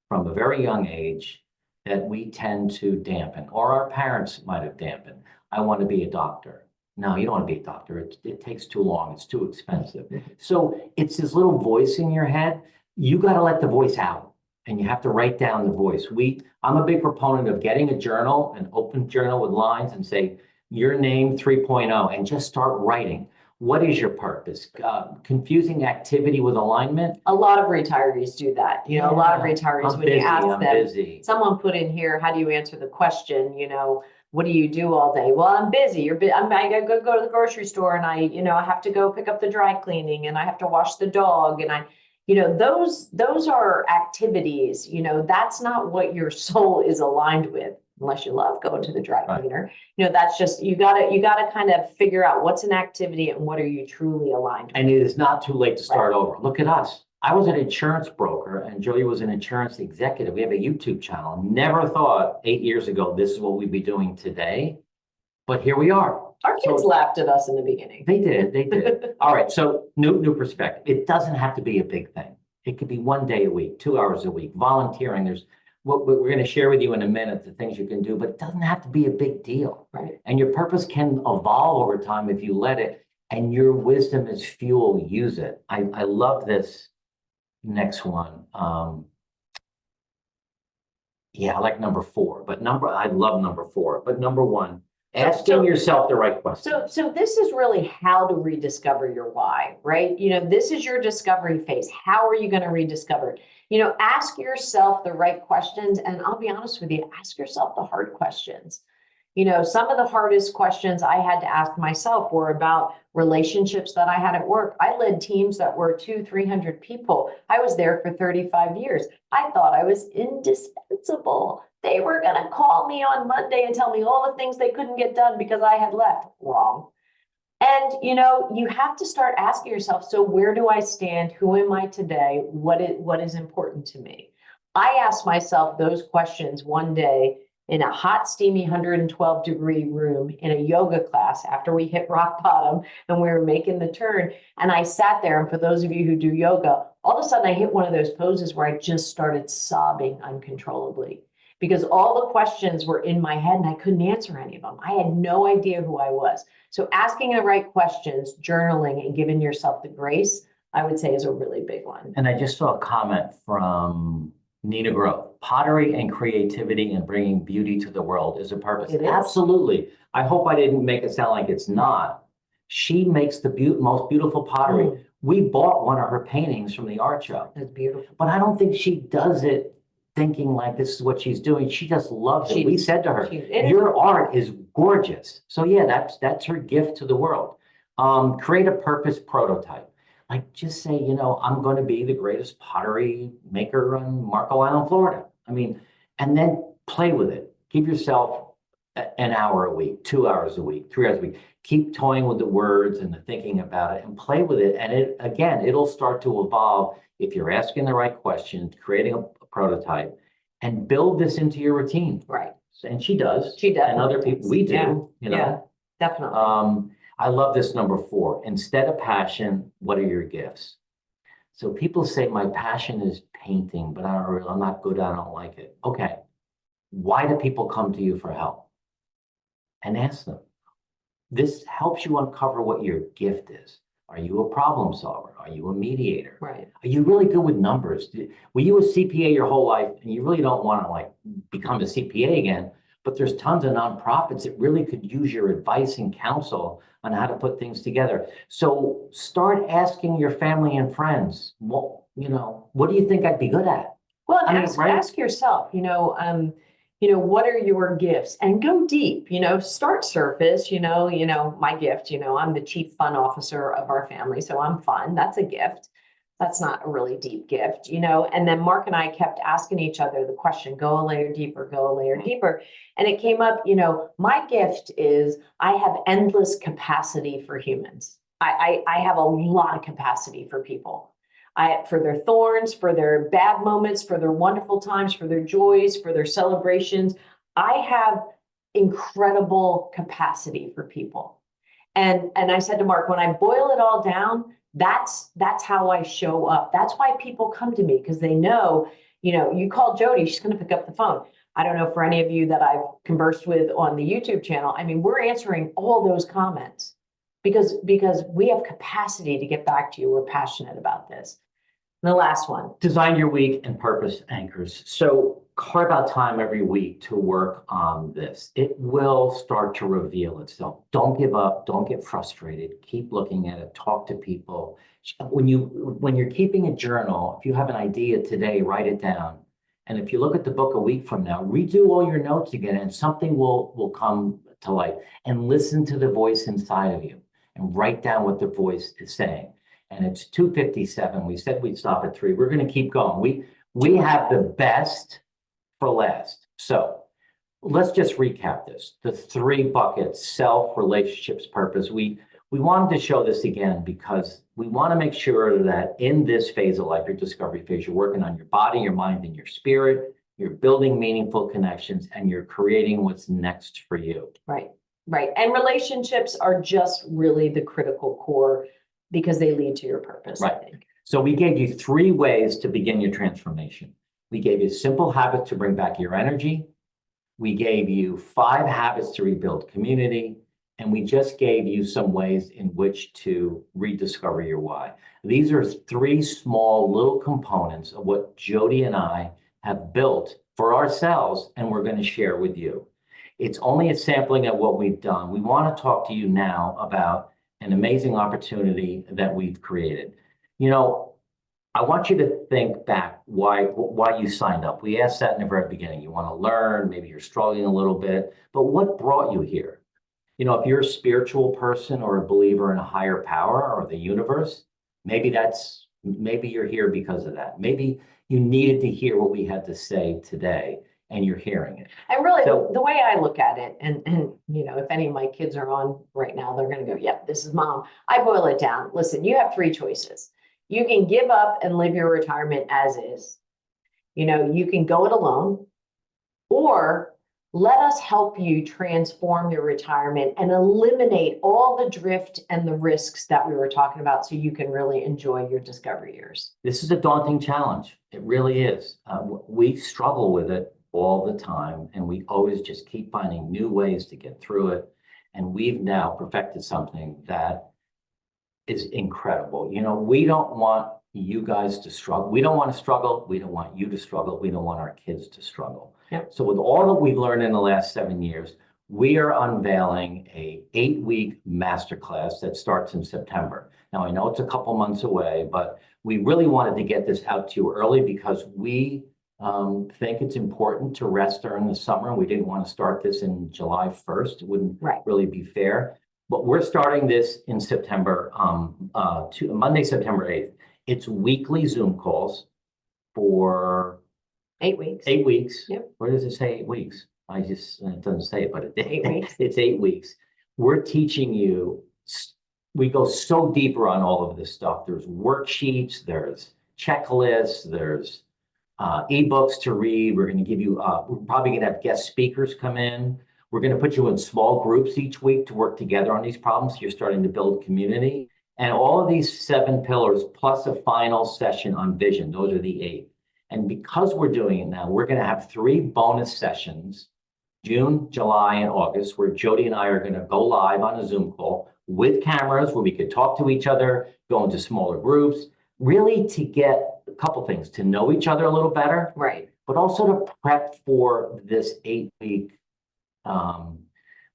from a very young age that we tend to dampen, or our parents might have dampened. I want to be a doctor. No, you don't want to be a doctor. It takes too long. It's too expensive. So it's this little voice in your head. You got to let the voice out, and you have to write down the voice. I'm a big proponent of getting a journal, an open journal with lines, and say your name 3.0, and just start writing. What is your purpose? Confusing activity with alignment? A lot of retirees do that. A lot of retirees, I'm when you busy, ask I'm them, busy. someone put in here, how do you answer the question, what do you do all day? Well, I'm busy. I gotta go to the grocery store, and I have to go pick up the dry cleaning, and I have to wash the dog, and those are activities, that's not what your soul is aligned with, unless you love going to the dry Right. cleaner. That's just, you gotta kind of figure out what's an activity and what are you truly aligned with. And it is not too late to start over. Look at us. I was an insurance broker and Jody was an insurance executive. We have a YouTube channel. Never thought 8 years ago this is what we'd be doing today, but here we are. Our kids laughed at us in the beginning. They did. All right, so new perspective. It doesn't have to be a big thing. It could be 1 day a week, 2 hours a week, volunteering. There's what we're going to share with you in a minute, the things you can do, but it doesn't have to be a big deal. Right. And your purpose can evolve over time if you let it, and your wisdom is fuel, use it. I love this next one. Yeah, I like number 4, but I love number 4, but number 1, asking yourself the right question. So this is really how to rediscover your why, right? This is your discovery phase. How are you going to rediscover it? Ask yourself the right questions, and I'll be honest with you, ask yourself the hard questions. Some of the hardest questions I had to ask myself were about relationships that I had at work. I led teams that were 200-300 people. I was there for 35 years. I thought I was indispensable. They were going to call me on Monday and tell me all the things they couldn't get done because I had left. Wrong. And, you have to start asking yourself, so where do I stand? Who am I today? What is important to me? I asked myself those questions one day in a hot, steamy 112-degree room in a yoga class after we hit rock bottom and we were making the turn. And I sat there, and for those of you who do yoga, all of a sudden I hit one of those poses where I just started sobbing uncontrollably because all the questions were in my head and I couldn't answer any of them. I had no idea who I was. So asking the right questions, journaling, and giving yourself the grace, I would say, is a really big one. And I just saw a comment from Nina Grove. Pottery and creativity and bringing beauty to the world is a purpose. It is. Absolutely. I hope I didn't make it sound like it's not. She makes the most beautiful pottery. We bought one of her paintings from the art show. That's beautiful. But I don't think she does it thinking like this is what she's doing. She just loves it. We said to her, your art is gorgeous. So yeah, that's her gift to the world. Create a purpose prototype. Like just say, I'm going to be the greatest pottery maker on Marco Island, Florida. And then play with it. Give yourself an hour a week, 2 hours a week, 3 hours a week. Keep toying with the words and the thinking about it and play with it. And it'll start to evolve if you're asking the right questions, creating a prototype, and build this into your routine. Right. And she does. She does. And other people, we do. Yeah, definitely. I love this number 4. Instead of passion, what are your gifts? So people say my passion is painting, but I'm not good. I don't like it. Okay. Why do people come to you for help? And ask them. This helps you uncover what your gift is. Are you a problem solver? Are you a mediator? Right. Are you really good with numbers? Were you a CPA your whole life and you really don't want to become a CPA again? But there's tons of nonprofits that really could use your advice and counsel on how to put things together. So start asking your family and friends, what do you think I'd be good at? Well, ask yourself, what are your gifts? And go deep, start surface, my gift, I'm the chief fun officer of our family. So I'm fun. That's a gift. That's not a really deep gift, and then Mark and I kept asking each other the question, go a layer deeper, go a layer deeper. And it came up, my gift is I have endless capacity for humans. I have a lot of capacity for people. For their thorns, for their bad moments, for their wonderful times, for their joys, for their celebrations. I have incredible capacity for people. And I said to Mark, when I boil it all down, that's how I show up. That's why people come to me, because they know, you call Jody, she's going to pick up the phone. I don't know for any of you that I've conversed with on the YouTube channel. I mean, we're answering all those comments because we have capacity to get back to you. We're passionate about this. And the last one. Design your week and purpose anchors. So carve out time every week to work on this. It will start to reveal itself. Don't give up. Don't get frustrated. Keep looking at it. Talk to people. When you're keeping a journal, if you have an idea today, write it down. And if you look at the book a week from now, redo all your notes again, and something will come to light. And listen to the voice inside of you and write down what the voice is saying. And it's 2:57. We said we'd stop at 3. We're going to keep going. We have the best for last. So let's just recap this. The 3 buckets: self, relationships, purpose. We wanted to show this again because we want to make sure that in this phase of life, your discovery phase, you're working on your body, your mind, and your spirit. You're building meaningful connections, and you're creating what's next for you. Right. And relationships are just really the critical core, because they lead to your purpose, right. I think. So we gave you 3 ways to begin your transformation. We gave you simple habits to bring back your energy. We gave you 5 habits to rebuild community. And we just gave you some ways in which to rediscover your why. These are 3 small little components of what Jody and I have built for ourselves, and we're going to share with you. It's only a sampling of what we've done. We want to talk to you now about an amazing opportunity that we've created. I want you to think back why you signed up. We asked that in the very beginning. You want to learn, maybe you're struggling a little bit, but what brought you here? If you're a spiritual person or a believer in a higher power or the universe, maybe you're here because of that. Maybe you needed to hear what we had to say today, and you're hearing it. And really, the way I look at it, and if any of my kids are on right now, they're going to go, yep, this is mom. I boil it down. Listen, you have 3 choices. You can give up and live your retirement as is. You can go it alone, or let us help you transform your retirement and eliminate all the drift and the risks that we were talking about, so you can really enjoy your discovery years. This is a daunting challenge. It really is. We struggle with it all the time, and we always just keep finding new ways to get through it. And we've now perfected something that is incredible. We don't want you guys to struggle. We don't want to struggle. We don't want you to struggle. We don't want our kids to struggle. Yep. So with all that we've learned in the last 7 years, we are unveiling a 8-week masterclass that starts in September. Now, I know it's a couple months away, but we really wanted to get this out to you early because we think it's important to rest during the summer. We didn't want to start this in July 1st. It wouldn't really be fair. But we're starting this in September, Monday, September 8th. It's weekly Zoom calls for 8 weeks. 8 weeks. Yep. Where does it say 8 weeks? It doesn't say it, but it 8 weeks. It's 8 weeks. We're teaching you. We go so deeper on all of this stuff. There's worksheets, there's checklists, there's ebooks to read. We're going to give you, we're probably going to have guest speakers come in. We're going to put you in small groups each week to work together on these problems. So you're starting to build community. And all of these 7 pillars, plus a final session on vision, those are the 8. And because we're doing it now, we're going to have 3 bonus sessions, June, July, and August, where Jody and I are going to go live on a Zoom call with cameras where we could talk to each other, go into smaller groups, really to get a couple things, to know each other a little better, right? But also to prep for this 8-week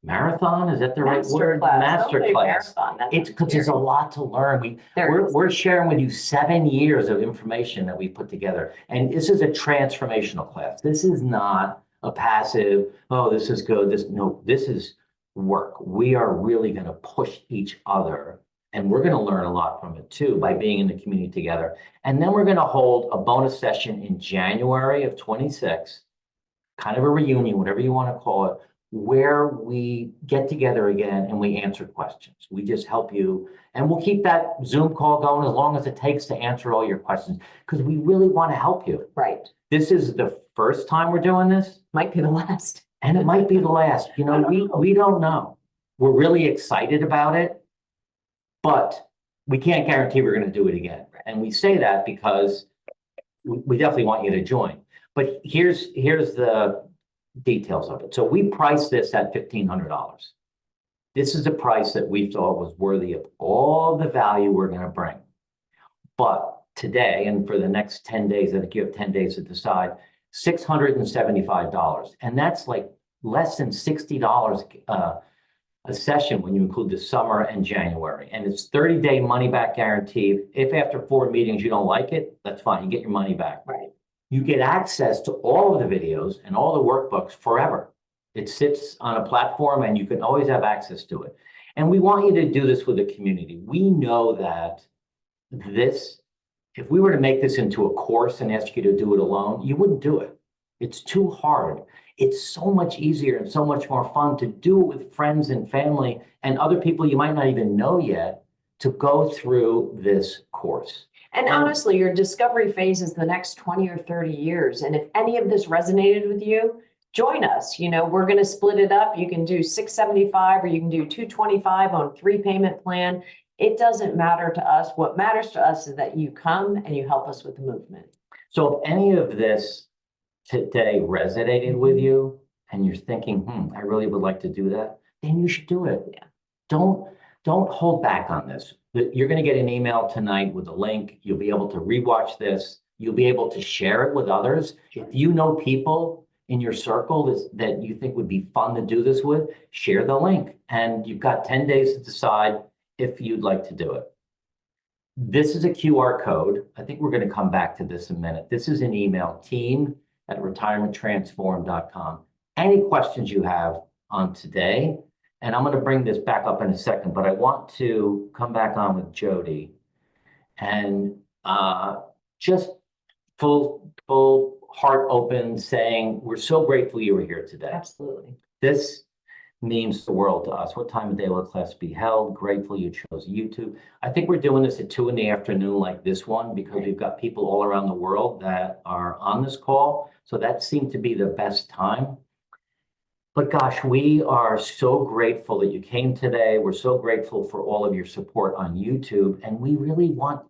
marathon. Is that the right word? Masterclass. It's because there's a lot to learn. We're sharing with you 7 years of information that we put together. And this is a transformational class. This is not a passive, oh, this is good. This is work. We are really going to push each other. And we're going to learn a lot from it too by being in the community together. And then we're going to hold a bonus session in January of 26, kind of a reunion, whatever you want to call it, where we get together again and we answer questions. We just help you, and we'll keep that Zoom call going as long as it takes to answer all your questions, because we really want to help you. Right. This is the first time we're doing this, Might be the last. and it might be the last. You know, we don't know. We're really excited about it, but we can't guarantee we're going to do it again. And we say that because we definitely want you to join. But here's the details of it. So we priced this at $1,500. This is a price that we thought was worthy of all the value we're going to bring. But today, and for the next 10 days, I think you have 10 days to decide, $675. And that's like less than $60 a session when you include the summer and January. And it's 30-day money back guarantee. If after 4 meetings you don't like it, that's fine. You get your money back. Right. You get access to all of the videos and all the workbooks forever. It sits on a platform and you can always have access to it. And we want you to do this with the community. We know that if we were to make this into a course and ask you to do it alone, you wouldn't do it. It's too hard. It's so much easier and so much more fun to do it with friends and family and other people you might not even know yet, to go through this course. And honestly, your discovery phase is the next 20 or 30 years. And if any of this resonated with you, join us. You know, we're going to split it up. You can do $675 or you can do $225 on 3-payment plan. It doesn't matter to us. What matters to us is that you come and you help us with the movement. So if any of this today resonated with you and you're thinking, I really would like to do that, then you should do it. Yeah. Don't hold back on this. You're going to get an email tonight with a link. You'll be able to rewatch this. You'll be able to share it with others. If you know people in your circle that you think would be fun to do this with, share the link. And you've got 10 days to decide if you'd like to do it. This is a QR code. I think we're going to come back to this in a minute. This is an email, team@retirementtransform.com. Any questions you have on today, and I'm going to bring this back up in a second, but I want to come back on with Jody and just full heart open saying, we're so grateful you were here today. Absolutely. This means the world to us. What time of day will the class be held? Grateful you chose YouTube. I think we're doing this at 2 p.m. like this one, because we've got people all around the world that are on this call. So that seemed to be the best time. But gosh, we are so grateful that you came today. We're so grateful for all of your support on YouTube. And we really want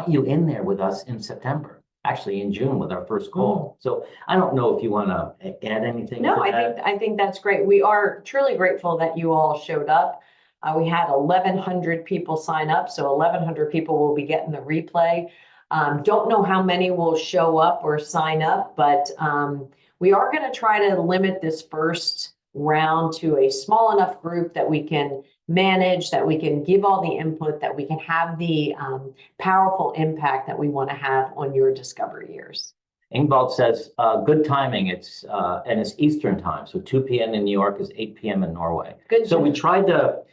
you in there with us in September, actually in June with our first call. So I don't know if you want to add anything. No, to that. I think that's great. We are truly grateful that you all showed up. We had 1,100 people sign up, so 1,100 people will be getting the replay. Don't know how many will show up or sign up, but we are going to try to limit this first round to a small enough group that we can manage, that we can give all the input, that we can have the powerful impact that we want to have on your discovery years. Ingvald says, good timing. It's Eastern time. So 2 p.m. in New York is 8 p.m. in Norway. Good. So we tried to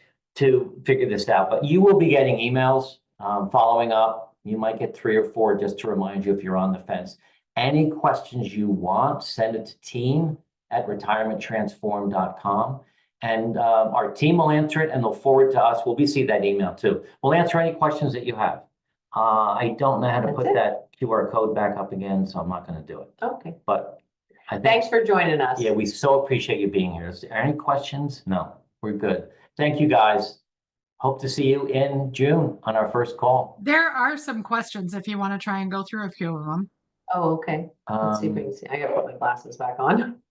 figure this out, but you will be getting emails following up. You might get 3 or 4 just to remind you if you're on the fence. Any questions you want, send it to team@retirementtransform.com. And our team will answer it and they'll forward to us. We'll see that email too. We'll answer any questions that you have. I don't know how to put that QR code back up again, so I'm not going to do it. Okay. But I think, thanks for joining us. Yeah, we so appreciate you being here. Is there any questions? No, we're good. Thank you, guys. Hope to see you in June on our first call. There are some questions if you want to try and go through a few of them. Oh, okay. Let's see if we can see. I got to put my glasses back on.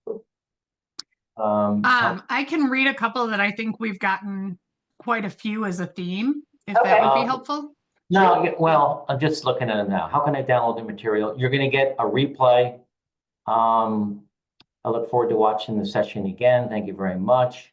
I can read a couple that I think we've gotten quite a few as a theme, if that would be helpful. No, well, I'm just looking at it now. How can I download the material? You're going to get a replay. I look forward to watching the session again. Thank you very much.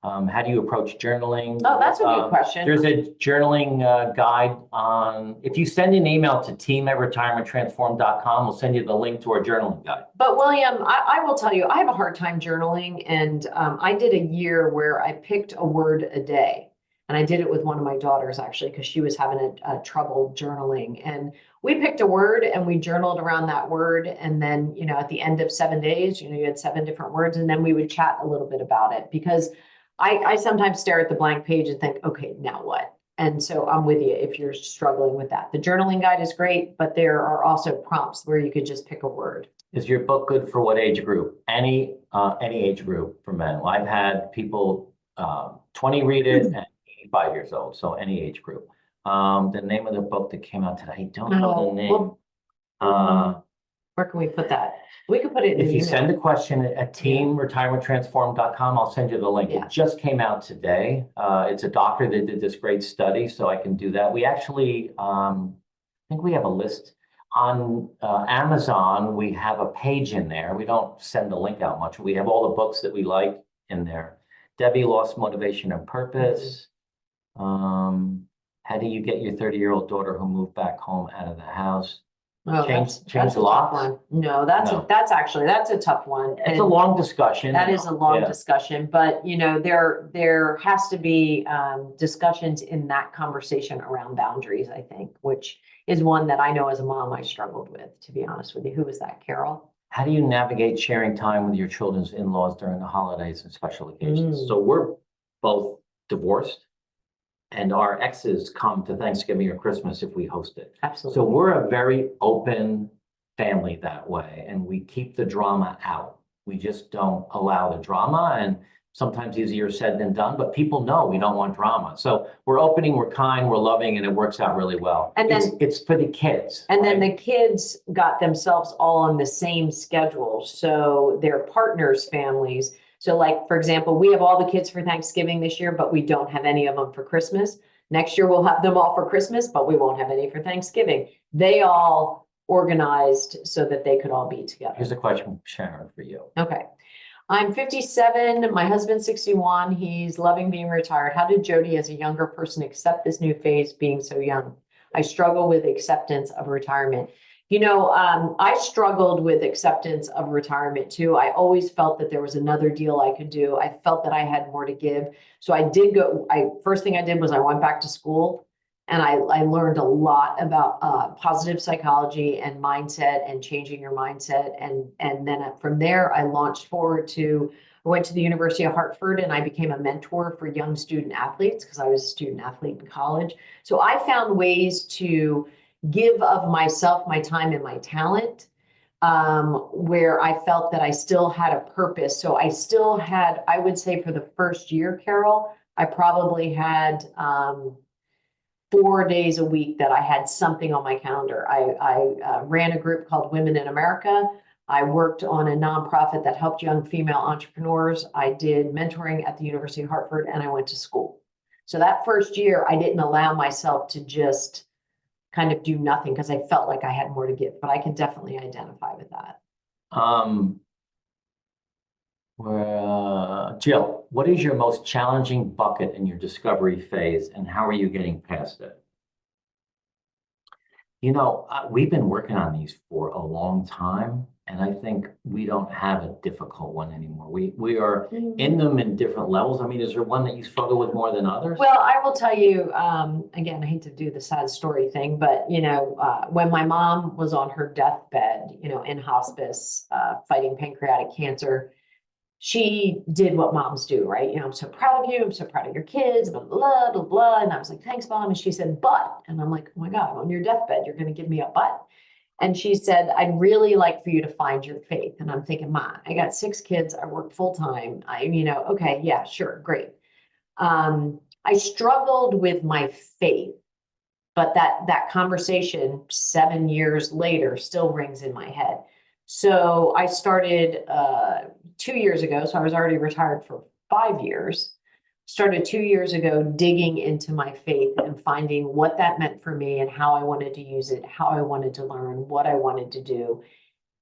How do you approach journaling? Oh, that's a good question. There's a journaling guide on, if you send an email to team@retirementtransform.com, we'll send you the link to our journaling guide. But William, I will tell you, I have a hard time journaling. And I did a year where I picked a word a day. And I did it with one of my daughters, actually, because she was having a trouble journaling. And we picked a word and we journaled around that word. And then, you know, at the end of 7 days, you know, you had 7 different words, and then we would chat a little bit about it, because I sometimes stare at the blank page and think, okay, now what? And so I'm with you if you're struggling with that. The journaling guide is great, but there are also prompts where you could just pick a word. Is your book good for what age group? Any age group for men. Well, I've had people 20 read it and 85 years old, so any age group. The name of the book that came out today, I don't know the name. Where can we put that? We could put it in If an you email. send a question at teamretirementtransform.com, I'll send you the link. Yeah. It just came out today. It's a doctor that did this great study, so I can do that. We actually, I think we have a list on Amazon. We have a page in there. We don't send the link out much. We have all the books that we like in there. Debbie Lost Motivation and Purpose. How do you get your 30-year-old daughter who moved back home out of the house? Oh, Change that's a tough locks? one. No, that's No. that's a tough one. It's a long discussion. That is a long Yeah. discussion, but you know, there has to be discussions in that conversation around boundaries, I think, which is one that I know as a mom I struggled with, to be honest with you. Who was that, Carol? How do you navigate sharing time with your children's in-laws during the holidays and special occasions? So we're both divorced, and our exes come to Thanksgiving or Christmas if we host it. Absolutely. So we're a very open family that way, and we keep the drama out. We just don't allow the drama, and sometimes easier said than done, but people know we don't want drama. So we're opening, we're kind, we're loving, and it works out really well. And then it's for the kids. And then right? the kids got themselves all on the same schedule. So their partners' families. So like, for example, we have all the kids for Thanksgiving this year, but we don't have any of them for Christmas. Next year, we'll have them all for Christmas, but we won't have any for Thanksgiving. They all organized so that they could all be together. Here's a question, Sharon, for you. Okay. I'm 57, my husband's 61. He's loving being retired. How did Jody, as a younger person, accept this new phase being so young? I struggle with acceptance of retirement. You know, I struggled with acceptance of retirement too. I always felt that there was another deal I could do. I felt that I had more to give. So I did go, first thing I did was I went back to school, and I learned a lot about positive psychology and mindset and changing your mindset. And then from there, I launched forward I went to the University of Hartford, and I became a mentor for young student athletes because I was a student athlete in college. So I found ways to give of myself, my time, and my talent, where I felt that I still had a purpose. So I still had, I would say for the first year, Carol, I probably had 4 days a week that I had something on my calendar. I ran a group called Women in America. I worked on a nonprofit that helped young female entrepreneurs. I did mentoring at the University of Hartford, and I went to school. So that first year, I didn't allow myself to just kind of do nothing because I felt like I had more to give, but I can definitely identify with that. Jill, what is your most challenging bucket in your discovery phase, and how are you getting past it? You know, we've been working on these for a long time, and I think we don't have a difficult one anymore. We are in them in different levels. I mean, is there one that you struggle with more than others? Well, I will tell you, again, I hate to do the sad story thing, but you know, when my mom was on her deathbed, you know, in hospice, fighting pancreatic cancer, she did what moms do, right? You know, I'm so proud of you. I'm so proud of your kids, blah, blah, blah, blah. And I was like, thanks, Mom. And she said, but, and I'm like, oh my God, on your deathbed, you're going to give me a but. And she said, I'd really like for you to find your faith. And I'm thinking, Ma, I got 6 kids. I work full time. Okay, yeah, sure, great. I struggled with my faith, but that conversation 7 years later still rings in my head. So I started 2 years ago. So I was already retired for 5 years. Started 2 years ago digging into my faith and finding what that meant for me and how I wanted to use it, how I wanted to learn, what I wanted to do.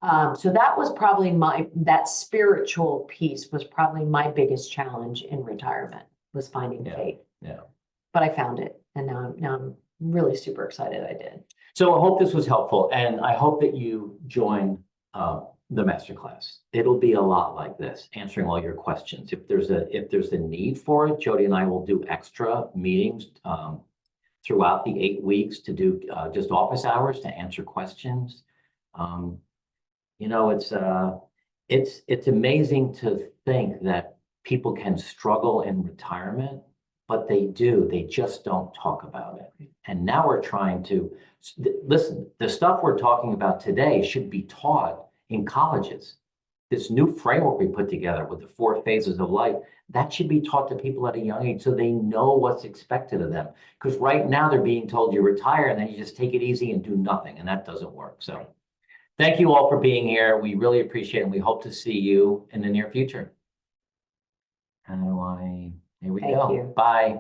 So that was probably that spiritual piece was probably my biggest challenge in retirement, was finding faith. Yeah. But I found it, and now I'm really super excited I did. So I hope this was helpful, and I hope that you join the masterclass. It'll be a lot like this, answering all your questions. If there's a need for it, Jody and I will do extra meetings throughout the 8 weeks to do just office hours to answer questions. You know, it's amazing to think that people can struggle in retirement, but they do. They just don't talk about it. And now we're trying to listen. The stuff we're talking about today should be taught in colleges. This new framework we put together with the 4 phases of life, that should be taught to people at a young age so they know what's expected of them. Because right now they're being told you retire and then you just take it easy and do nothing, and that doesn't work. So thank you all for being here. We really appreciate it, and we hope to see you in the near future. Here we Thank go. you. Bye.